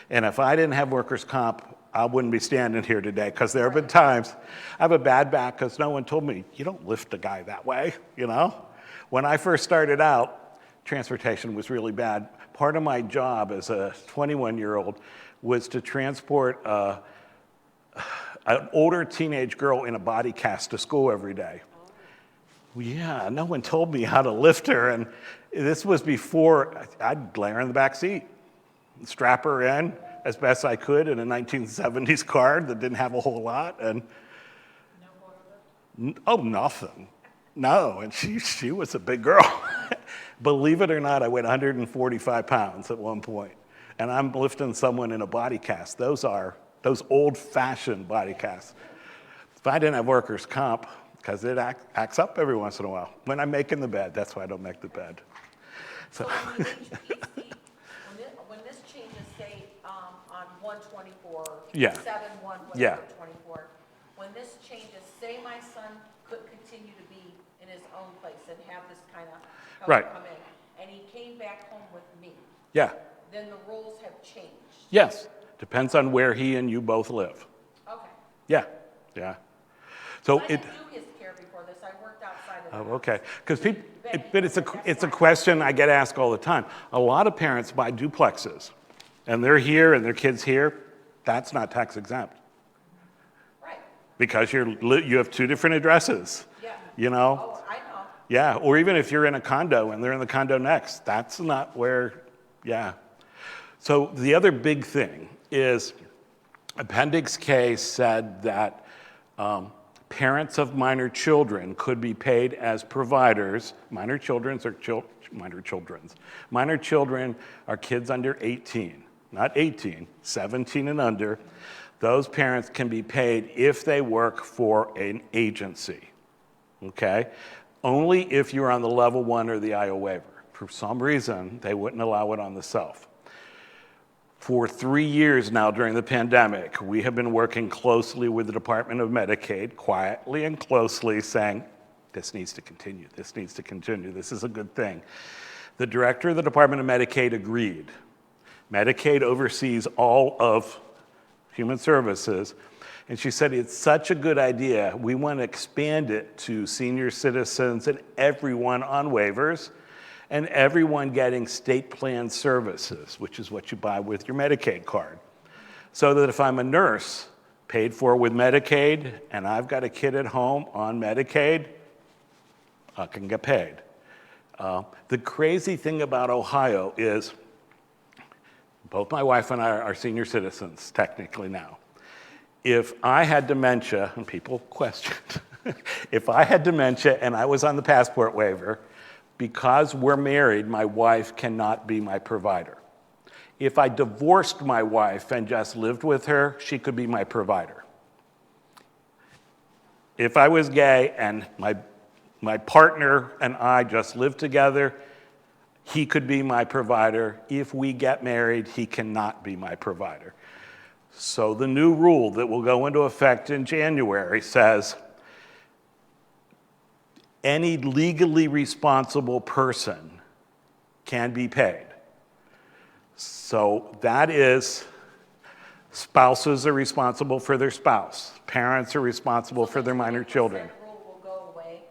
Speaker 3: And if I didn't have workers' comp, I wouldn't be standing here today, because there have been times I have a bad back because no one told me, you don't lift a guy that way, you know? When I first started out, transportation was really bad. Part of my job as a 21-year-old was to transport an older teenage girl in a body cast to school every day. Well, yeah, no one told me how to lift her, and this was before I'd lay her in the back seat, strap her in as best I could in a 1970s car that didn't have a whole lot, and oh, nothing. No, and she was a big girl. Believe it or not, I weighed 145 pounds at one point, and I'm lifting someone in a body cast. Those old-fashioned body casts. If I didn't have workers' comp, because it acts up every once in a while. When I'm making the bed, that's why I don't make the bed.
Speaker 11: So when the HBC, when this changes, say, on 124,
Speaker 3: Yeah.
Speaker 11: 7/1,
Speaker 3: Yeah.
Speaker 11: whatever, 24, when this changes, say my son could continue to be in his own place and have this kind of help
Speaker 3: Right.
Speaker 11: come in, and he came back home with me,
Speaker 3: Yeah.
Speaker 11: then the rules have changed.
Speaker 3: Yes. Depends on where he and you both live.
Speaker 11: Okay.
Speaker 3: Yeah. Yeah. So
Speaker 11: I
Speaker 3: it.
Speaker 11: didn't do his care before this, I worked outside of the
Speaker 3: Oh,
Speaker 11: house.
Speaker 3: okay. Because but it's a question I get asked all the time. A lot of parents buy duplexes, and they're here and their kids here. That's not tax exempt
Speaker 11: Right,
Speaker 3: because you have two different addresses.
Speaker 11: yeah.
Speaker 3: You know.
Speaker 11: Oh, I know.
Speaker 3: Yeah. Or even if you're in a condo and they're in the condo next, that's not where. Yeah. So the other big thing is Appendix K said that Parents of minor children could be paid as providers. Minor children are kids under 18, not 18, 17 and under. Those parents can be paid if they work for an agency, okay? Only if you're on the level 1 or the IO waiver. For some reason, they wouldn't allow it on the self. For 3 years now during the pandemic, we have been working closely with the Department of Medicaid, quietly and closely saying, this needs to continue, this needs to continue, this is a good thing. The director of the Department of Medicaid agreed. Medicaid oversees all of Human Services, and she said, it's such a good idea, we want to expand it to senior citizens and everyone on waivers, and everyone getting state plan services, which is what you buy with your Medicaid card. So that if I'm a nurse paid for with Medicaid and I've got a kid at home on Medicaid, I can get paid. The crazy thing about Ohio is both my wife and I are senior citizens technically now. If I had dementia, and people questioned, if I had dementia and I was on the passport waiver, because we're married, my wife cannot be my provider. If I divorced my wife and just lived with her, she could be my provider. If I was gay and my partner and I just lived together, he could be my provider. If we get married, he cannot be my provider. So the new rule that will go into effect in January says, any legally responsible person can be paid. So that is, spouses are responsible for their spouse. Parents are responsible for their minor children.
Speaker 11: That rule will go away?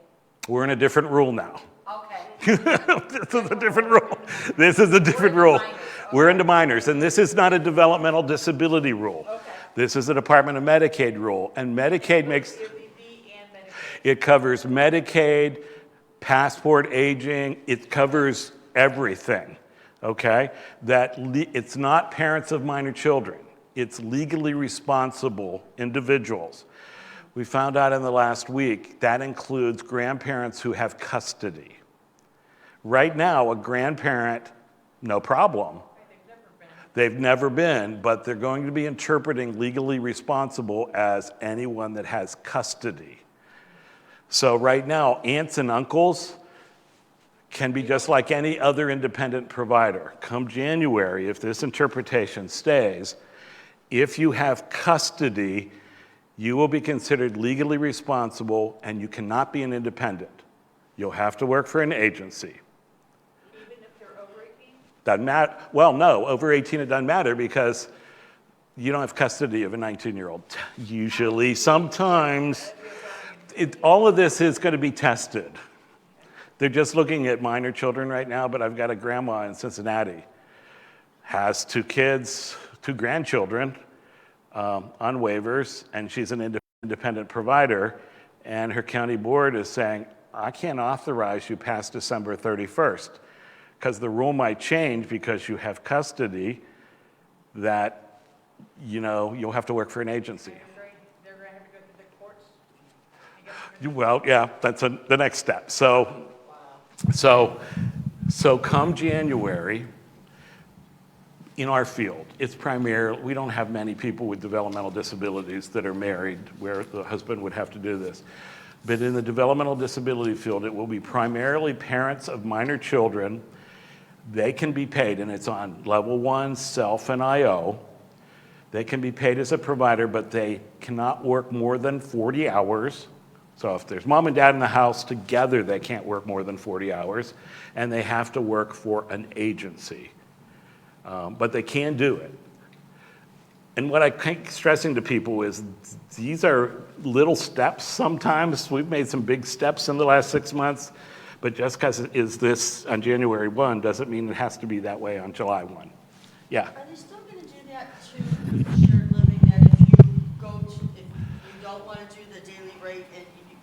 Speaker 3: We're in a different rule now.
Speaker 11: Okay.
Speaker 3: This is a different rule. This is a different rule. We're into minors, and this is not a developmental disability rule.
Speaker 11: Okay.
Speaker 3: This is a Department of Medicaid rule, and Medicaid makes... It covers Medicaid, passport aging, it covers everything, okay? It's not parents of minor children, it's legally responsible individuals. We found out in the last week that includes grandparents who have custody. Right now, a grandparent, no problem. They've never been, but they're going to be interpreting legally responsible as anyone that has custody. So right now, aunts and uncles can be just like any other independent provider. Come January, if this interpretation stays, if you have custody, you will be considered legally responsible and you cannot be an independent. You'll have to work for an agency.
Speaker 6: Even if they're over 18?
Speaker 3: Doesn't matter. Well, no, over 18 it doesn't matter because you don't have custody of a 19-year-old. Usually, sometimes. All of this is going to be tested. They're just looking at minor children right now, but I've got a grandma in Cincinnati, has 2 kids, 2 grandchildren on waivers, and she's an independent provider, and her county board is saying, I can't authorize you past December 31st, because the rule might change because you have custody that, you'll have to work for an agency.
Speaker 6: They're going to have to go through the courts?
Speaker 3: Well, yeah, that's the next step. So come January, in our field, it's primarily, we don't have many people with developmental disabilities that are married where the husband would have to do this. But in the developmental disability field, it will be primarily parents of minor children. They can be paid, and it's on level 1, self and IO. They can be paid as a provider, but they cannot work more than 40 hours. So if there's mom and dad in the house together, they can't work more than 40 hours, and they have to work for an agency. But they can do it. And what I keep stressing to people is these are little steps sometimes. We've made some big steps in the last 6 months, but just because it is this on January 1 doesn't mean it has to be that way on July 1. Yeah.
Speaker 9: Are they still going to do that to shared living, that if you don't want to do the daily rate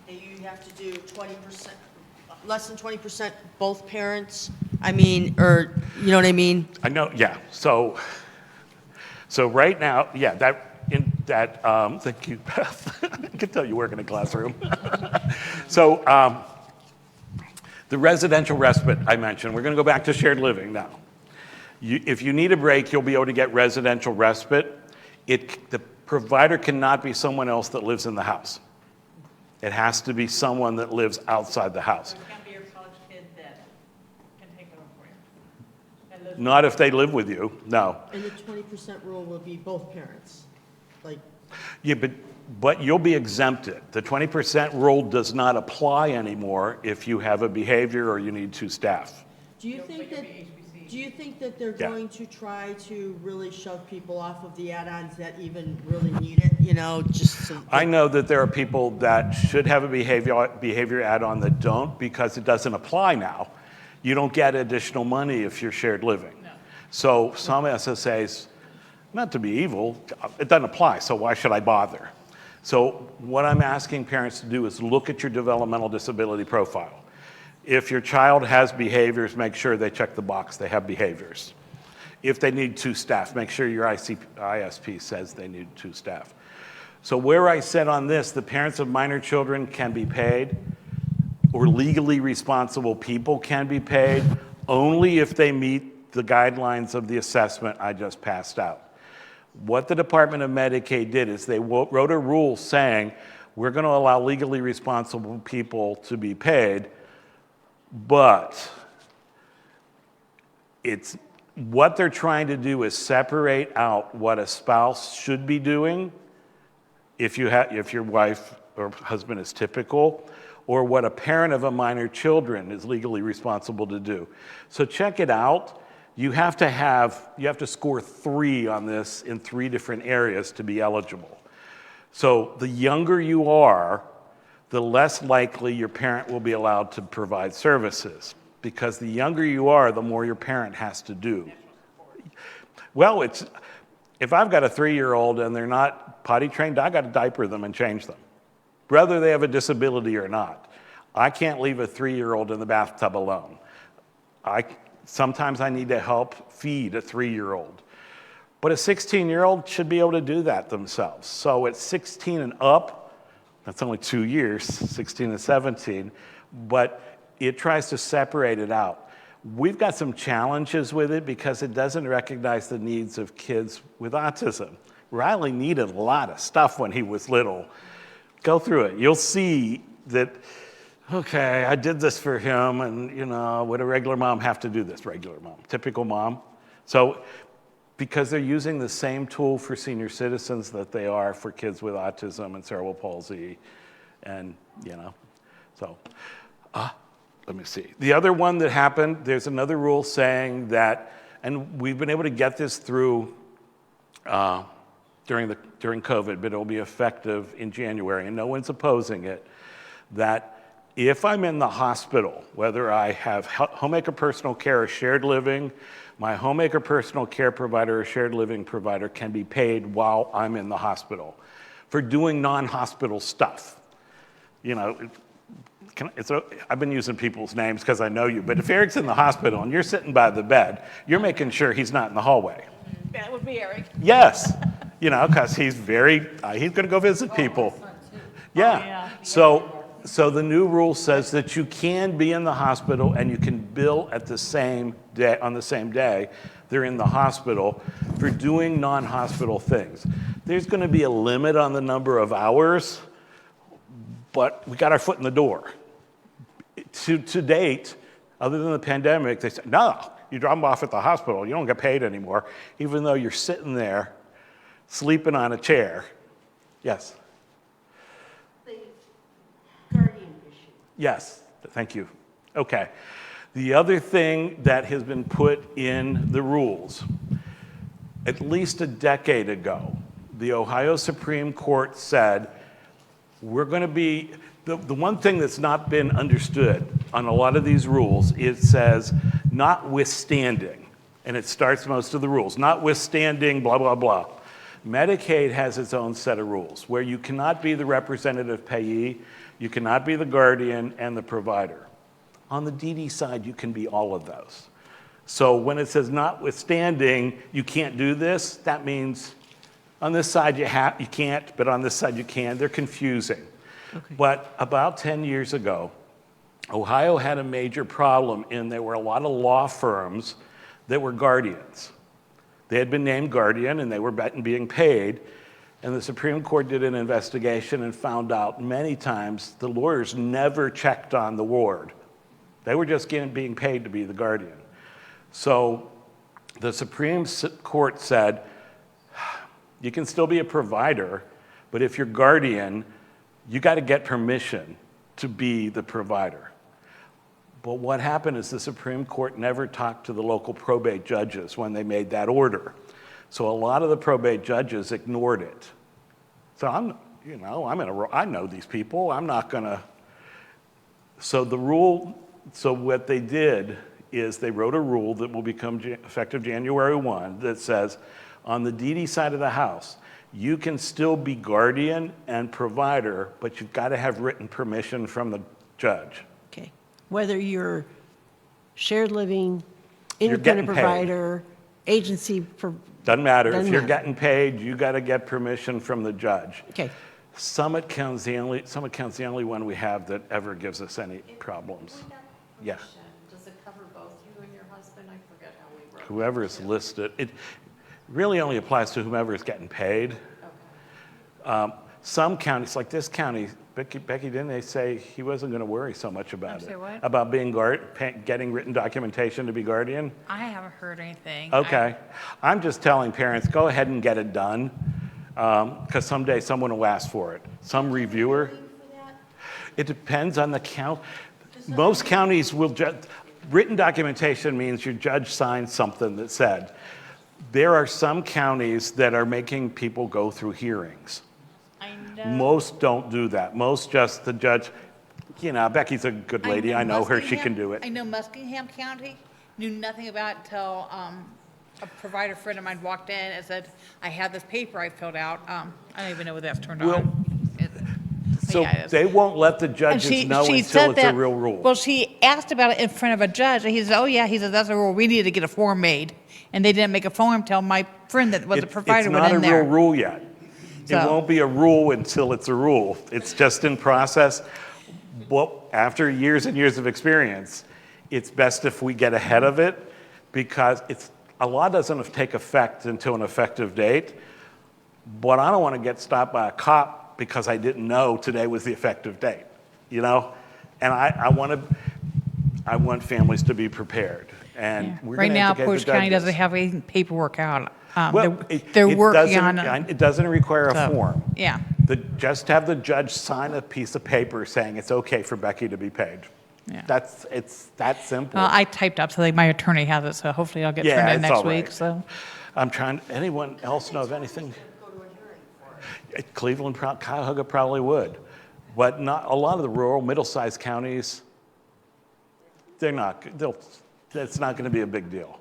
Speaker 9: and you have to do 20%, less than 20% both parents? I mean, or, you know what I mean?
Speaker 3: I know, yeah. So right now, yeah, thank you, Beth. can tell you work in a classroom. So the residential respite I mentioned, we're going to go back to shared living now. If you need a break, you'll be able to get residential respite. The provider cannot be someone else that lives in the house. It has to be someone that lives outside the house.
Speaker 7: It can't be your college kid that can take it over for you. That lives-
Speaker 3: Not if they live with you, no.
Speaker 9: And the 20% rule will be both parents, like,
Speaker 3: Yeah, but you'll be exempted. The 20% rule does not apply anymore if you have a behavior or you need 2 staff.
Speaker 9: do you think that they're
Speaker 3: Yeah.
Speaker 9: going to try to really shove people off of the add-ons that even really need it, you know, just so?
Speaker 3: I know that there are people that should have a behavior add-on that don't because it doesn't apply now. You don't get additional money if you're shared living. So some SSAs, not to be evil, it doesn't apply, so why should I bother? So what I'm asking parents to do is look at your developmental disability profile. If your child has behaviors, make sure they check the box, they have behaviors. If they need 2 staff, make sure your ISP says they need 2 staff. So where I said on this, the parents of minor children can be paid, or legally responsible people can be paid, only if they meet the guidelines of the assessment I just passed out. What the Department of Medicaid did is they wrote a rule saying, we're going to allow legally responsible people to be paid, but what they're trying to do is separate out what a spouse should be doing if your wife or husband is typical, or what a parent of a minor children is legally responsible to do. So check it out. You have to score 3 on this in 3 different areas to be eligible. So the younger you are, the less likely your parent will be allowed to provide services, because the younger you are, the more your parent has to do. Well, if I've got a 3-year-old and they're not potty trained, I got to diaper them and change them, whether they have a disability or not. I can't leave a 3-year-old in the bathtub alone. Sometimes I need to help feed a 3-year-old. But a 16-year-old should be able to do that themselves. So at 16 and up, that's only 2 years, 16 and 17, but it tries to separate it out. We've got some challenges with it because it doesn't recognize the needs of kids with autism. Riley needed a lot of stuff when he was little. Go through it. You'll see that, okay, I did this for him, and would a regular mom have to do this? Regular mom, typical mom. So because they're using the same tool for senior citizens that they are for kids with autism and cerebral palsy, and so let me see. The other one that happened, there's another rule saying that, and we've been able to get this through during COVID, but it'll be effective in January, and no one's opposing it, that if I'm in the hospital, whether I have homemaker personal care or shared living, my homemaker personal care provider or shared living provider can be paid while I'm in the hospital for doing non-hospital stuff. I've been using people's names because I know you, but if Eric's in the hospital and you're sitting by the bed, you're making sure he's not in the hallway.
Speaker 1: That would be Eric.
Speaker 3: Yes, because he's going to go visit people. Yeah. So the new rule says that you can be in the hospital and you can bill at the same day, on the same day they're in the hospital for doing non-hospital things. There's going to be a limit on the number of hours, but we got our foot in the door. To date, other than the pandemic, they said, no, you drop them off at the hospital, you don't get paid anymore, even though you're sitting there sleeping on a chair. Yes? Yes, thank you. Okay. The other thing that has been put in the rules, at least a decade ago, the Ohio Supreme Court said, we're going to be, the one thing that's not been understood on a lot of these rules, it says, notwithstanding, and it starts most of the rules, notwithstanding blah, blah, blah. Medicaid has its own set of rules where you cannot be the representative payee, you cannot be the guardian and the provider. On the DD side, you can be all of those. So when it says notwithstanding, you can't do this, that means, On this side, you can't, but on this side, you can. They're confusing. But about 10 years ago, Ohio had a major problem in there were a lot of law firms that were guardians. They had been named guardian, and they were being paid. And the Supreme Court did an investigation and found out many times the lawyers never checked on the ward. They were just being paid to be the guardian. So the Supreme Court said, you can still be a provider, but if you're guardian, you got to get permission to be the provider. But what happened is the Supreme Court never talked to the local probate judges when they made that order. So a lot of the probate judges ignored it. So I know these people. I'm not going to. So what they did is they wrote a rule that will become effective January 1 that says, on the deedy side of the house, you can still be guardian and provider, but you've got to have written permission from the judge.
Speaker 12: Okay. Whether you're shared living,
Speaker 3: You're getting
Speaker 12: independent
Speaker 3: paid.
Speaker 12: provider, agency.
Speaker 3: Doesn't matter. If
Speaker 12: Doesn't
Speaker 3: you're
Speaker 12: matter.
Speaker 3: getting paid, you got to get permission from the judge.
Speaker 12: Okay.
Speaker 3: Summit County's the only one we have that ever gives us any problems. Yeah.
Speaker 2: Does it cover both you and your husband? I forget how we wrote.
Speaker 3: Whoever is listed. It really only applies to whomever is getting paid. Some counties, like this county, Becky, didn't they say he wasn't going to worry so much about it?
Speaker 7: Say what?
Speaker 3: About being getting written documentation to be guardian?
Speaker 7: I haven't heard anything.
Speaker 3: Okay. I'm just telling parents, go ahead and get it done, because someday someone will ask for it. Some reviewer. It depends on the count. Most counties will written documentation means your judge signed something that said. There are some counties that are making people go through hearings.
Speaker 7: I know.
Speaker 3: Most don't do that. Most just the judge, Becky's a good lady. I know her, she can do it.
Speaker 7: I know Muskingum County knew nothing about it until a provider friend of mine walked in and said, I had this paper I filled out. I don't even know whether that's turned
Speaker 3: Well,
Speaker 7: on.
Speaker 3: So
Speaker 7: Yeah, it is.
Speaker 3: they won't let the judges know until it's a real rule.
Speaker 7: Well, she asked about it in front of a judge, and he said, oh, yeah, he said, that's a rule. We need to get a form made. And they didn't make a form until my friend that was a provider went in
Speaker 3: It's not
Speaker 7: there.
Speaker 3: a real rule yet. It
Speaker 7: So-
Speaker 3: won't be a rule until it's a rule. It's just in process. Well, after years and years of experience, it's best if we get ahead of it, because a law doesn't take effect until an effective date. But I don't want to get stopped by a cop because I didn't know today was the effective date, And I want families to be prepared. And we're
Speaker 7: Right
Speaker 3: gonna
Speaker 7: now,
Speaker 3: have to get the
Speaker 7: Portage County
Speaker 3: judges.
Speaker 7: doesn't have any paperwork out.
Speaker 3: Well,
Speaker 7: They're
Speaker 3: it
Speaker 7: working
Speaker 3: doesn't-
Speaker 7: on.
Speaker 3: It doesn't require a
Speaker 7: So,
Speaker 3: form.
Speaker 7: yeah.
Speaker 3: Just have the judge sign a piece of paper saying it's okay for Becky to be paid.
Speaker 7: Yeah.
Speaker 3: It's that simple.
Speaker 7: I typed up, so my attorney has it, so hopefully I'll get
Speaker 3: Yeah,
Speaker 7: turned in
Speaker 3: it's
Speaker 7: next
Speaker 3: all right.
Speaker 7: week, so.
Speaker 3: Anyone else know of anything? Cleveland, Cuyahoga probably would. But not, a lot of the rural, middle-sized counties, it's not going to be a big deal.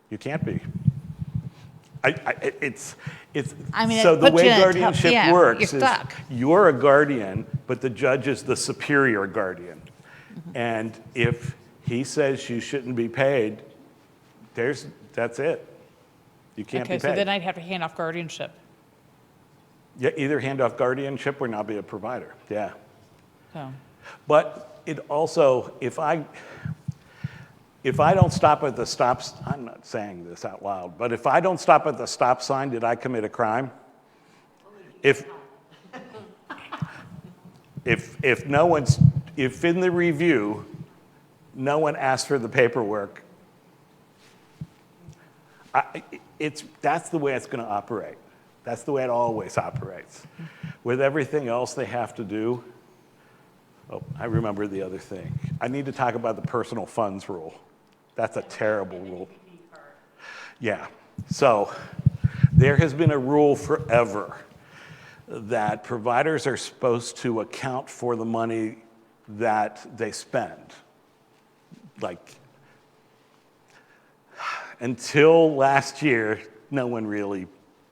Speaker 3: You can't be.
Speaker 7: I mean,
Speaker 3: So
Speaker 7: it
Speaker 3: the
Speaker 7: puts
Speaker 3: way
Speaker 7: you in a tough-
Speaker 3: guardianship
Speaker 7: yeah,
Speaker 3: works
Speaker 7: you're
Speaker 3: is
Speaker 7: stuck.
Speaker 3: you're a guardian, but the judge is the superior guardian.
Speaker 7: Mm-hmm.
Speaker 3: And if he says you shouldn't be paid, that's it. You can't
Speaker 7: Okay,
Speaker 3: be
Speaker 7: so
Speaker 3: paid.
Speaker 7: then I'd have to hand off guardianship.
Speaker 3: Yeah, either hand off guardianship or not be a provider, yeah.
Speaker 7: So,
Speaker 3: But it also, if I don't stop at the stops, I'm not saying this out loud, but if I don't stop at the stop sign, did I commit a crime? If in the review, no one asked for the paperwork, that's the way it's going to operate. That's the way it always operates. With everything else they have to do, I remember the other thing. I need to talk about the personal funds rule. That's a terrible rule. Yeah. So there has been a rule forever that providers are supposed to account for the money that they spend. Like, until last year, no one really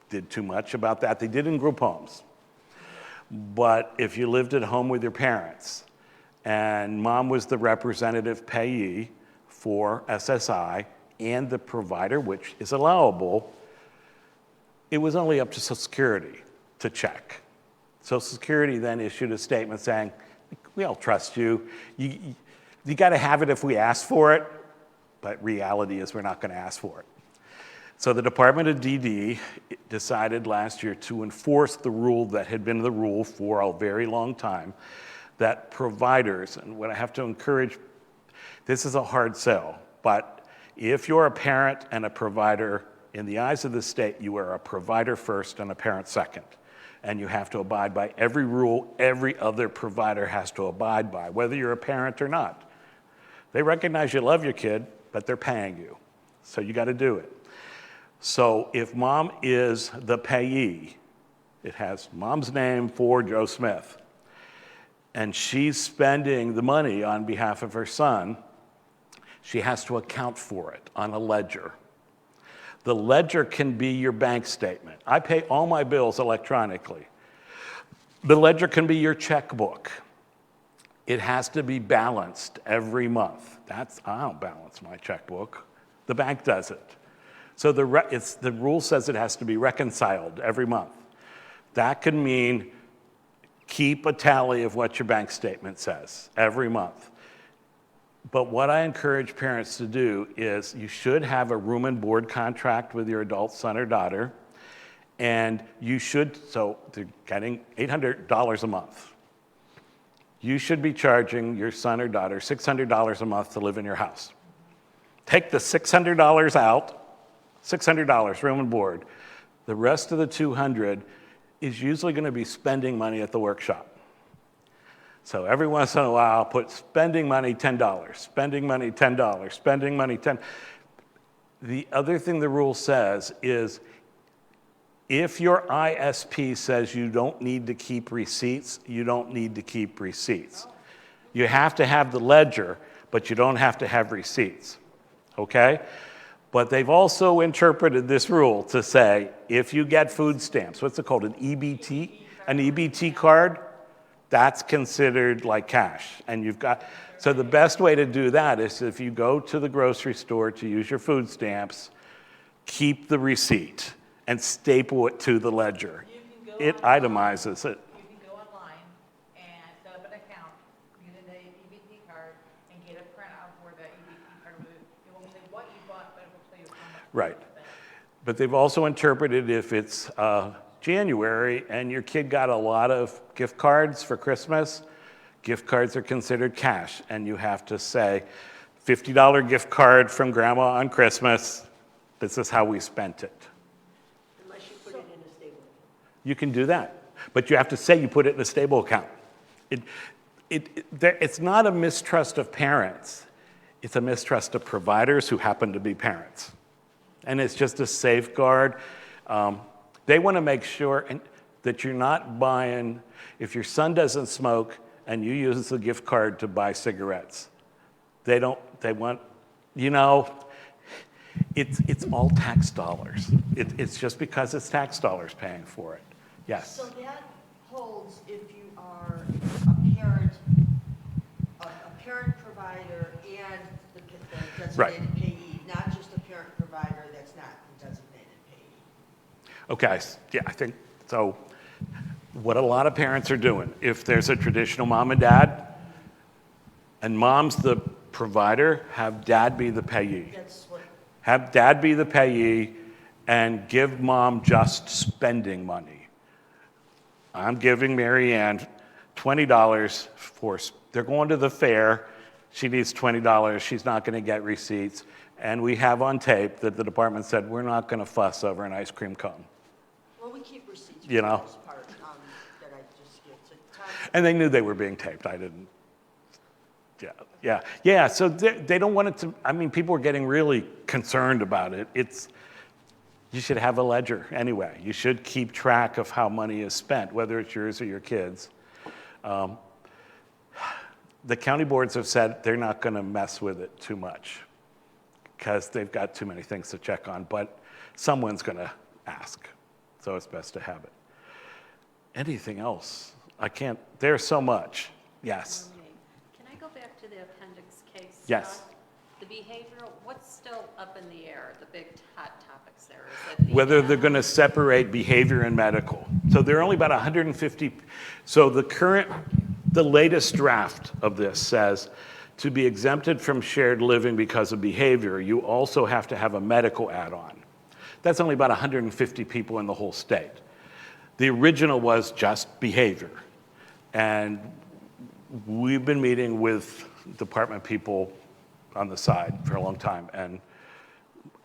Speaker 3: did too much about that. They did in group homes. But if you lived at home with your parents and mom was the representative payee for SSI and the provider, which is allowable, it was only up to Social Security to check. Social Security then issued a statement saying, we all trust you. You got to have it if we ask for it, but reality is we're not going to ask for it. So the Department of DD decided last year to enforce the rule that had been the rule for a very long time, that providers, and what I have to encourage, this is a hard sell, but if you're a parent and a provider, in the eyes of the state, you are a provider first and a parent second. And you have to abide by every rule every other provider has to abide by, whether you're a parent or not. They recognize you love your kid, but they're paying you. So you got to do it. So if mom is the payee, it has mom's name for Joe Smith, and she's spending the money on behalf of her son, she has to account for it on a ledger. The ledger can be your bank statement. I pay all my bills electronically. The ledger can be your checkbook. It has to be balanced every month. I don't balance my checkbook. The bank does it. So the rule says it has to be reconciled every month. That could mean keep a tally of what your bank statement says every month. But what I encourage parents to do is you should have a room and board contract with your adult son or daughter, and so they're getting $800 a month. You should be charging your son or daughter $600 a month to live in your house. Take the $600 out, $600 room and board. The rest of the $200 is usually going to be spending money at the workshop. So every once in a while, I'll put spending money $10, spending money $10, spending money $10. The other thing the rule says is if your ISP says you don't need to keep receipts, you don't need to keep receipts. You have to have the ledger, but you don't have to have receipts, okay? But they've also interpreted this rule to say if you get food stamps, what's it called, an EBT? An EBT card? That's considered like cash. And so the best way to do that is if you go to the grocery store to use your food stamps, keep the receipt and staple it to the ledger. It itemizes it.
Speaker 7: You can go online and set up an account using the EBT card and get a printout for the EBT card. It won't say what you bought, but it will tell you how much.
Speaker 3: Right. But they've also interpreted if it's January and your kid got a lot of gift cards for Christmas, gift cards are considered cash, and you have to say, $50 gift card from grandma on Christmas, this is how we spent it.
Speaker 9: Unless you put it in a stable.
Speaker 3: You can do that, but you have to say you put it in a stable account. It's not a mistrust of parents, it's a mistrust of providers who happen to be parents. And it's just a safeguard. They want to make sure that you're not buying, if your son doesn't smoke and you use the gift card to buy cigarettes, they want, it's all tax dollars. It's just because it's tax dollars paying for it. Yes?
Speaker 9: So that holds if you are a parent provider and the designated payee, not just a parent provider that's not the designated payee.
Speaker 3: Okay, yeah, I think, so what a lot of parents are doing, if there's a traditional mom and dad, and mom's the provider, have dad be the payee.
Speaker 9: That's what.
Speaker 3: Have dad be the payee and give mom just spending money. I'm giving Mary Ann $20 they're going to the fair, she needs $20, she's not gonna get receipts, and we have on tape that the department said, we're not gonna fuss over an ice cream cone.
Speaker 9: Well, we keep receipts for
Speaker 3: You
Speaker 9: the
Speaker 3: know.
Speaker 9: most part, that I just get to.
Speaker 3: And they knew they were being taped, I didn't. Yeah, so they don't want it to, people are getting really concerned about it. You should have a ledger anyway. You should keep track of how money is spent, whether it's yours or your kids. The county boards have said they're not gonna mess with it too much because they've got too many things to check on, but someone's gonna ask, so it's best to have it. Anything else? There's so much. Yes.
Speaker 13: Can I go back to the appendix case?
Speaker 3: Yes.
Speaker 2: The behavioral, what's still up in the air, the big hot topics there? Is it the,
Speaker 3: Whether they're going to separate behavior and medical. So there are only about 150. So the latest draft of this says to be exempted from shared living because of behavior, you also have to have a medical add-on. That's only about 150 people in the whole state. The original was just behavior. And we've been meeting with department people on the side for a long time, and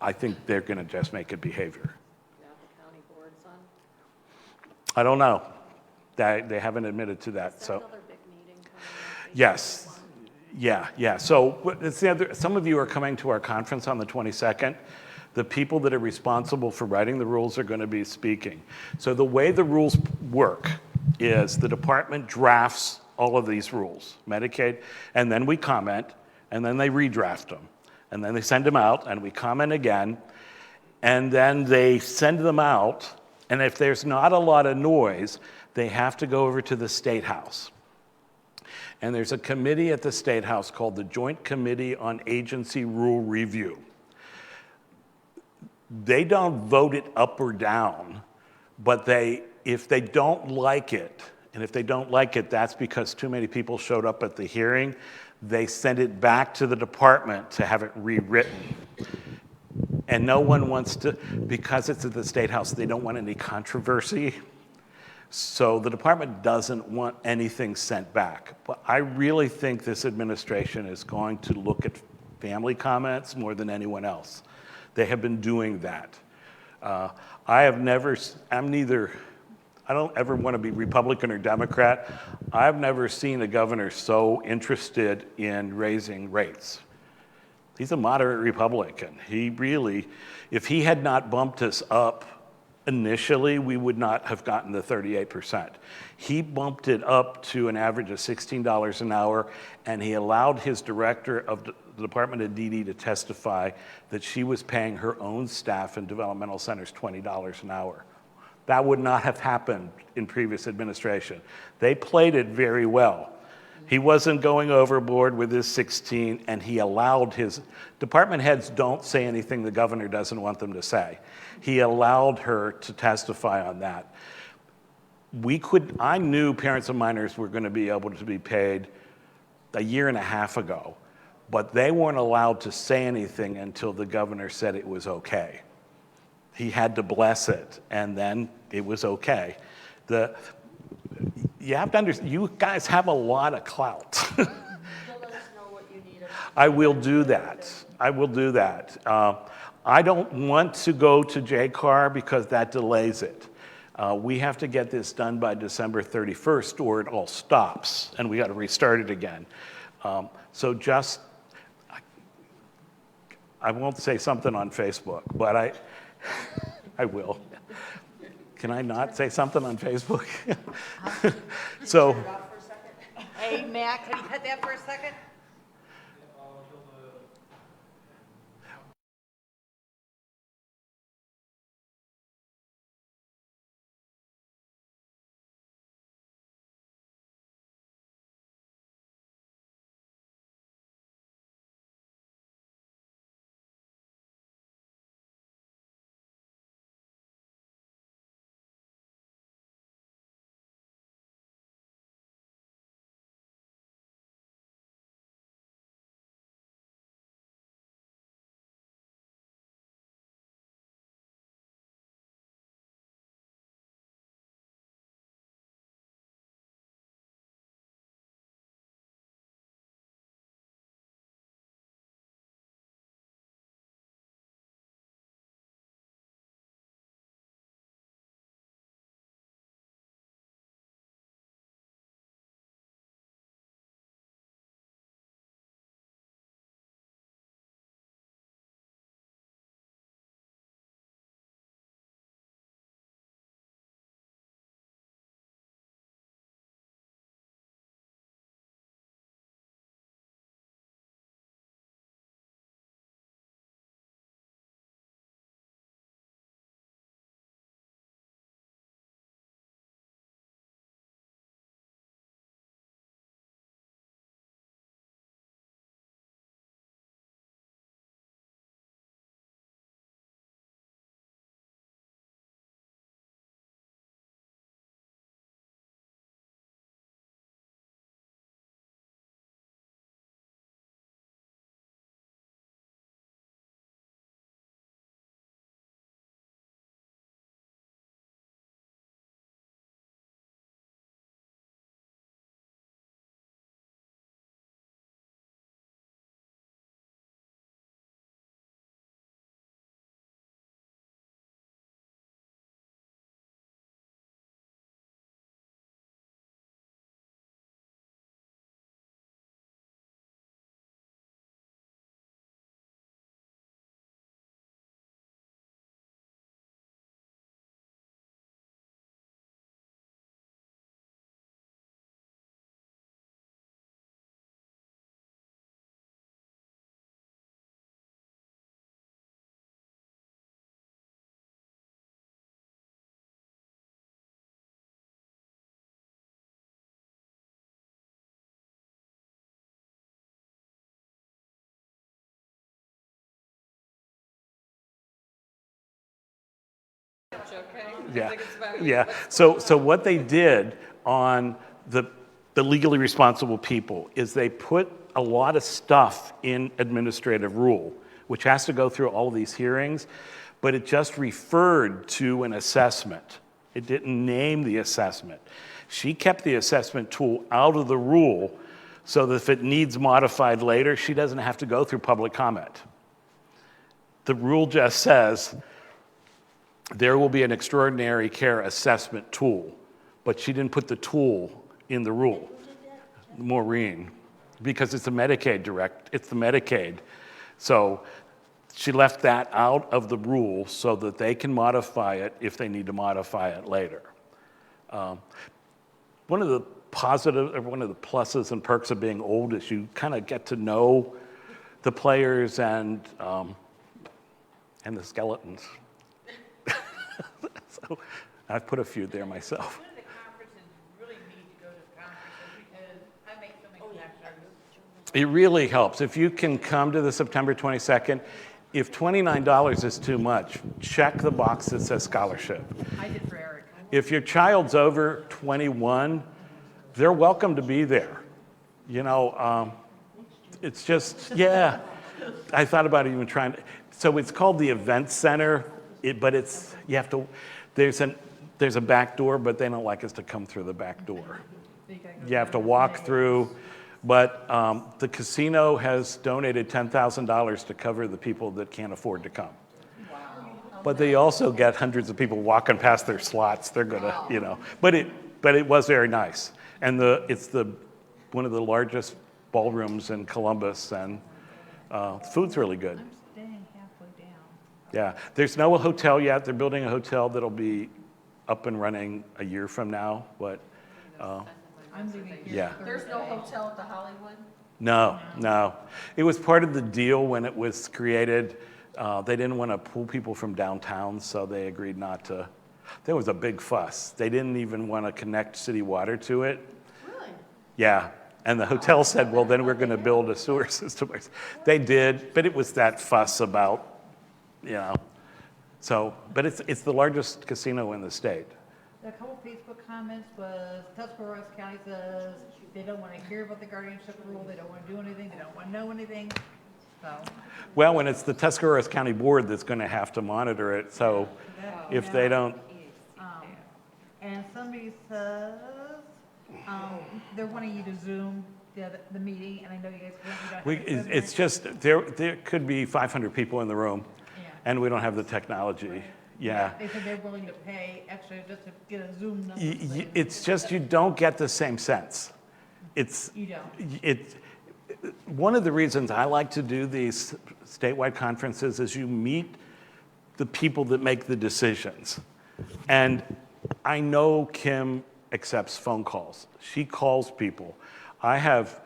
Speaker 3: I think they're going to just make it behavior.
Speaker 2: yeah, the county boards on?
Speaker 3: I don't know. They haven't admitted to that,
Speaker 2: Is there
Speaker 3: so.
Speaker 2: another big meeting coming up?
Speaker 3: Yes. Yeah. So it's the other, some of you are coming to our conference on the 22nd. The people that are responsible for writing the rules are going to be speaking. So the way the rules work is the department drafts all of these rules, Medicaid, and then we comment, and then they redraft them. And then they send them out, and we comment again, and then they send them out, and if there's not a lot of noise, they have to go over to the State House. And there's a committee at the State House called the Joint Committee on Agency Rule Review. They don't vote it up or down, but if they don't like it, and if they don't like it, that's because too many people showed up at the hearing, they send it back to the department to have it rewritten. And no one wants to, because it's at the State House, they don't want any controversy. So the department doesn't want anything sent back. But I really think this administration is going to look at family comments more than anyone else. They have been doing that. I don't ever want to be Republican or Democrat. I've never seen a governor so interested in raising rates. He's a moderate Republican. He really, if he had not bumped us up initially, we would not have gotten the 38%. He bumped it up to an average of $16 an hour, and he allowed his director of the Department of DD to testify that she was paying her own staff in developmental centers $20 an hour. That would not have happened in previous administration. They played it very well. He wasn't going overboard with his 16, and he allowed his department heads don't say anything the governor doesn't want them to say. He allowed her to testify on that. I knew parents of minors were going to be able to be paid a year and a half ago, but they weren't allowed to say anything until the governor said it was okay. He had to bless it, and then it was okay. You have to understand, you guys have a lot of clout.
Speaker 9: You'll let us know what you need.
Speaker 3: I will do that. I don't want to go to JCAR because that delays it. We have to get this done by December 31st or it all stops and we got to restart it again. So just, I won't say something on Facebook, but I will. Can I not say something on Facebook? So.
Speaker 7: Hey, Matt, can you cut that for a second?
Speaker 10: okay? I
Speaker 3: Yeah,
Speaker 10: think it's about you.
Speaker 3: yeah.
Speaker 10: What's
Speaker 3: So what they did on the legally responsible people is they put a lot of stuff in administrative rule, which has to go through all of these hearings, but it just referred to an assessment. It didn't name the assessment. She kept the assessment tool out of the rule so that if it needs modified later, she doesn't have to go through public comment. The rule just says there will be an extraordinary care assessment tool, but she didn't put the tool in the rule. Maureen, because it's the Medicaid. So she left that out of the rule so that they can modify it if they need to modify it later. One of the pluses and perks of being old is you kind of get to know the players and the skeletons. So I've put a few there myself.
Speaker 2: One of the conferences really need to go to conferences because I make so many connections.
Speaker 3: It really helps. If you can come to the September 22nd, if $29 is too much, check the box that says scholarship.
Speaker 2: I did for Eric.
Speaker 3: If your child's over 21, they're welcome to be there. You know, it's just, yeah. I thought about even trying to, so it's called the Event Center, but it's, you have to, there's a back door, but they don't like us to come through the back door. You have to walk through, but the casino has donated $10,000 to cover the people that can't afford to come. But they also get hundreds of people walking past their slots. They're gonna, you know, but it was very nice. And it's one of the largest ballrooms in Columbus, and food's really good.
Speaker 7: I'm staying halfway down.
Speaker 3: Yeah, there's no hotel yet. They're building a hotel that'll be up and running a year from now, but
Speaker 7: I'm leaving here
Speaker 3: yeah.
Speaker 2: There's no hotel at the Hollywood?
Speaker 3: No. It was part of the deal when it was created. They didn't want to pull people from downtown, so they agreed not to. There was a big fuss. They didn't even want to connect city water to it.
Speaker 2: Really?
Speaker 3: Yeah, and the hotel said, well, then we're going to build a sewer system. They did, but it was that fuss about, you know. So, but it's the largest casino in the state.
Speaker 7: A couple Facebook comments was Tuscarawas County says they don't want to hear about the guardianship rule, they don't want to do anything, they don't want to know anything, so.
Speaker 3: Well, when it's the Tuscarawas County Board that's going to have to monitor it, so if they don't,
Speaker 7: And somebody says, they're wanting you to Zoom the meeting, and I know you guys don't have equipment.
Speaker 3: it's just, there could be 500 people in the room,
Speaker 7: Yeah.
Speaker 3: and we don't have the technology. Yeah.
Speaker 7: They said they're willing to pay extra just to get a Zoom number.
Speaker 3: It's just you don't get the same sense.
Speaker 7: You don't.
Speaker 3: One of the reasons I like to do these statewide conferences is you meet the people that make the decisions. And I know Kim accepts phone calls. She calls people. I have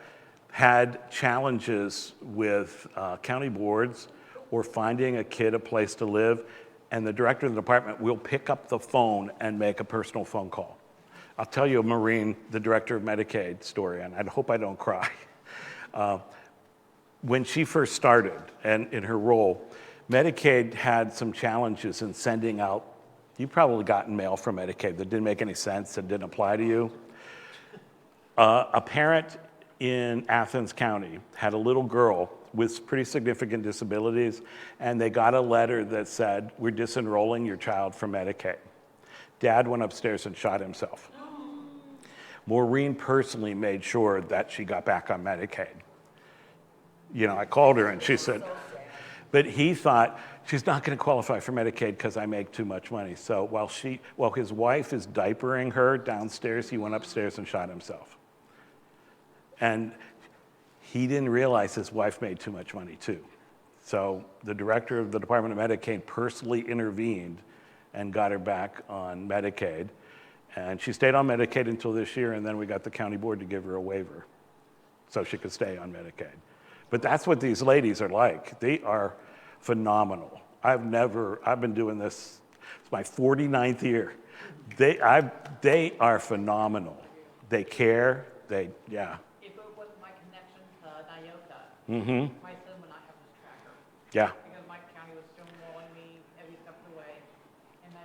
Speaker 3: had challenges with county boards or finding a kid a place to live, and the director of the department will pick up the phone and make a personal phone call. I'll tell you a Maureen, the director of Medicaid story, and I hope I don't cry. When she first started and in her role, Medicaid had some challenges in sending out, you've probably gotten mail from Medicaid that didn't make any sense, that didn't apply to you. A parent in Athens County had a little girl with pretty significant disabilities, and they got a letter that said, we're disenrolling your child from Medicaid. Dad went upstairs and shot himself. Maureen personally made sure that she got back on Medicaid. You know, I called her and she said, but he thought, she's not going to qualify for Medicaid because I make too much money. So while his wife is diapering her downstairs, he went upstairs and shot himself. And he didn't realize his wife made too much money too. So the director of the Department of Medicaid personally intervened and got her back on Medicaid. And she stayed on Medicaid until this year, and then we got the county board to give her a waiver so she could stay on Medicaid. But that's what these ladies are like. They are phenomenal. I've been doing this, it's my 49th year. They are phenomenal. They care, yeah.
Speaker 2: If it was my connection to Nyota,
Speaker 3: Mm-hmm,
Speaker 2: my son would not have this tracker.
Speaker 3: yeah.
Speaker 2: Because Mike County was stonewalling me every step of the way. And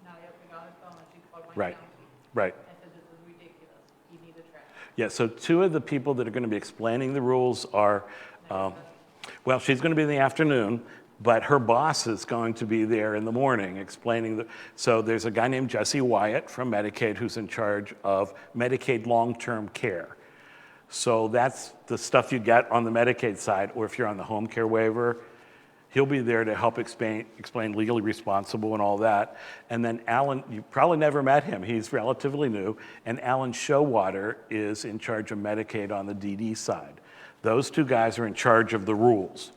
Speaker 2: now I got his phone and she called my
Speaker 3: Right,
Speaker 2: county
Speaker 3: right.
Speaker 2: and said, this is ridiculous. You need a track.
Speaker 3: Yeah, so two of the people that are going to be explaining the rules are, well, she's going to be in the afternoon, but her boss is going to be there in the morning explaining so there's a guy named Jesse Wyatt from Medicaid who's in charge of Medicaid long-term care. So that's the stuff you get on the Medicaid side, or if you're on the home care waiver, he'll be there to help explain legally responsible and all that. And then Alan, you probably never met him, he's relatively new, and Alan Showwater is in charge of Medicaid on the DD side. Those two guys are in charge of the rules.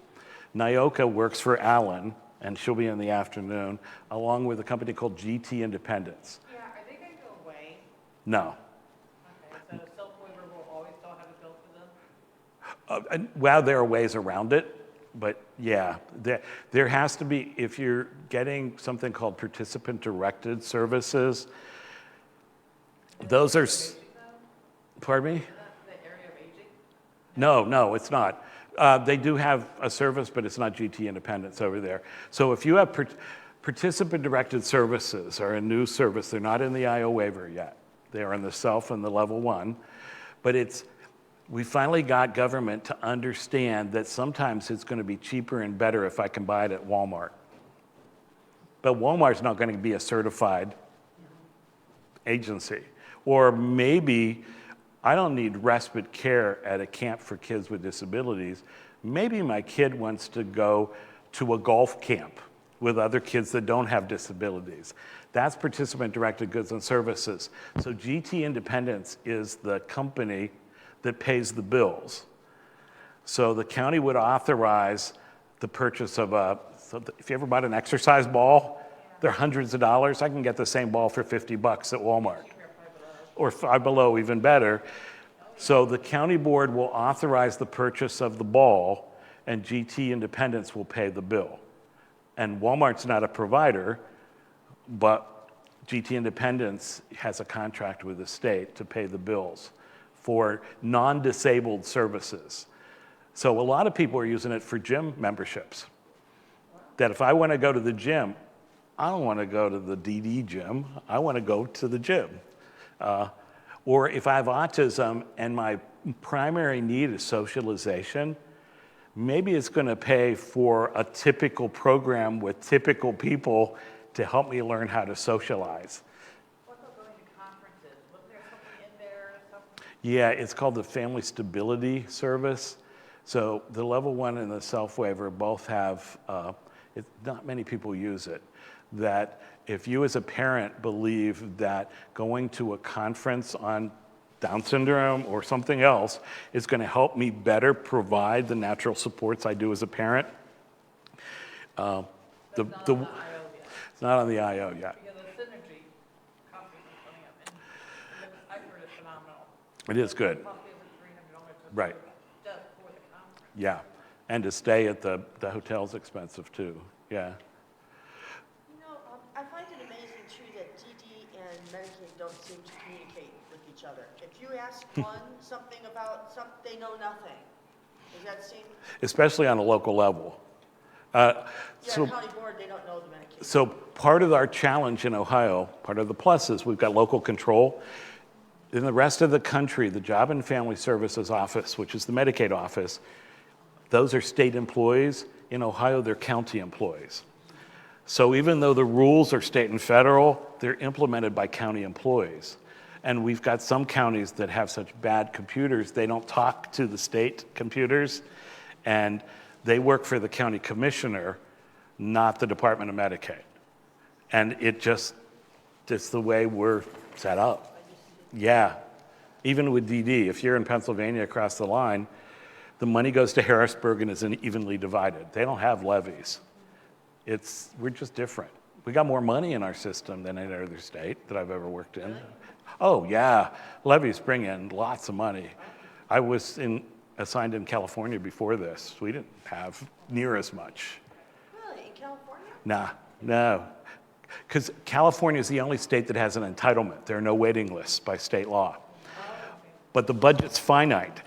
Speaker 3: Nyoka works for Alan, and she'll be in the afternoon, along with a company called GT Independence.
Speaker 2: Yeah, are they going to go away?
Speaker 3: No.
Speaker 2: Okay, so self-waiver will always still have a bill for them?
Speaker 3: Well, there are ways around it, but yeah, there has to be, if you're getting something called participant-directed services, those are, pardon me?
Speaker 2: The area of aging?
Speaker 3: No, it's not. They do have a service, but it's not GT Independence over there. So if you have participant-directed services are a new service, they're not in the IO waiver yet. They are in the self and the level 1, but we finally got government to understand that sometimes it's going to be cheaper and better if I can buy it at Walmart. But Walmart's not going to be a certified agency. Or maybe I don't need respite care at a camp for kids with disabilities. Maybe my kid wants to go to a golf camp with other kids that don't have disabilities. That's participant-directed goods and services. So GT Independence is the company that pays the bills. So the county would authorize the purchase of if you ever bought an exercise ball, they're hundreds of dollars. I can get the same ball for $50 at Walmart. Or Five Below, even better. So the county board will authorize the purchase of the ball, and GT Independence will pay the bill. And Walmart's not a provider, but GT Independence has a contract with the state to pay the bills for non-disabled services. So a lot of people are using it for gym memberships. That if I want to go to the gym, I don't want to go to the DD gym, I want to go to the gym. Or if I have autism and my primary need is socialization, maybe it's going to pay for a typical program with typical people to help me learn how to socialize.
Speaker 2: What about going to conferences? Wasn't there something in there or something?
Speaker 3: Yeah, it's called the Family Stability Service. So the level 1 and the self-waiver both have, not many people use it, that if you as a parent believe that going to a conference on Down syndrome or something else is going to help me better provide the natural supports I do as a parent, it's not on the IO yet.
Speaker 2: Because the Synergy conference is coming up, and I've heard it's phenomenal.
Speaker 3: It is good.
Speaker 2: Coffee is $300
Speaker 3: Right.
Speaker 2: just for the conference.
Speaker 3: Yeah, and to stay at the hotel's expensive too, yeah.
Speaker 9: You know, I find it amazing too that DD and Medicaid don't seem to communicate with each other. If you ask one something about something, they know nothing. Does that seem?
Speaker 3: Especially on a local level. So,
Speaker 9: County board, they don't know the Medicaid.
Speaker 3: so part of our challenge in Ohio, part of the plus is we've got local control. In the rest of the country, the Job and Family Services Office, which is the Medicaid office, those are state employees. In Ohio, they're county employees. So even though the rules are state and federal, they're implemented by county employees. And we've got some counties that have such bad computers, they don't talk to the state computers, and they work for the county commissioner, not the Department of Medicaid. And it's the way we're set up. Yeah, even with DD, if you're in Pennsylvania across the line, the money goes to Harrisburg and isn't evenly divided. They don't have levies. We're just different. We got more money in our system than any other state that I've ever worked in. Oh yeah, levies bring in lots of money. I was assigned in California before this. We didn't have near as much.
Speaker 9: Really, in California?
Speaker 3: No. Because California is the only state that has an entitlement. There are no waiting lists by state law. But the budget's finite.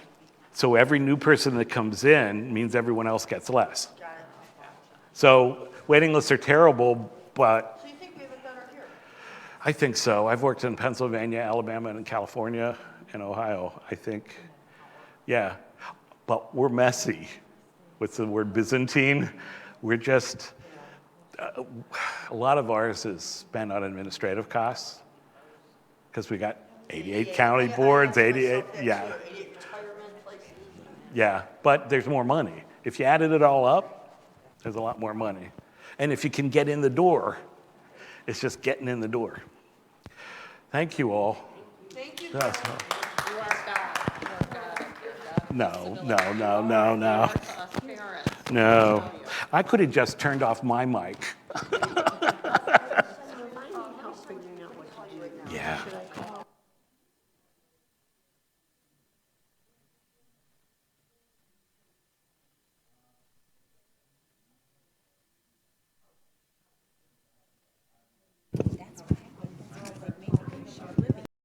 Speaker 3: So every new person that comes in means everyone else gets less.
Speaker 9: Got it.
Speaker 3: So waiting lists are terrible, but
Speaker 9: So you think we have a better
Speaker 3: I think so. I've worked in Pennsylvania, Alabama, and California, and Ohio, I think. Yeah, but we're messy. What's the word, Byzantine? We're just, a lot of ours is spent on administrative costs, because we got 88 county boards, 88, yeah.
Speaker 9: 88 retirement places.
Speaker 3: Yeah, but there's more money. If you added it all up, there's a lot more money. And if you can get in the door, it's just getting in the door. Thank you all.
Speaker 9: Thank you.
Speaker 3: Yes.
Speaker 2: You are God, you are God, you're God.
Speaker 3: No, no, no, no, no.
Speaker 2: To us parents.
Speaker 3: No. I could have just turned off my mic.
Speaker 6: So I need help figuring out what to do now.
Speaker 3: Yeah.
Speaker 6: Should I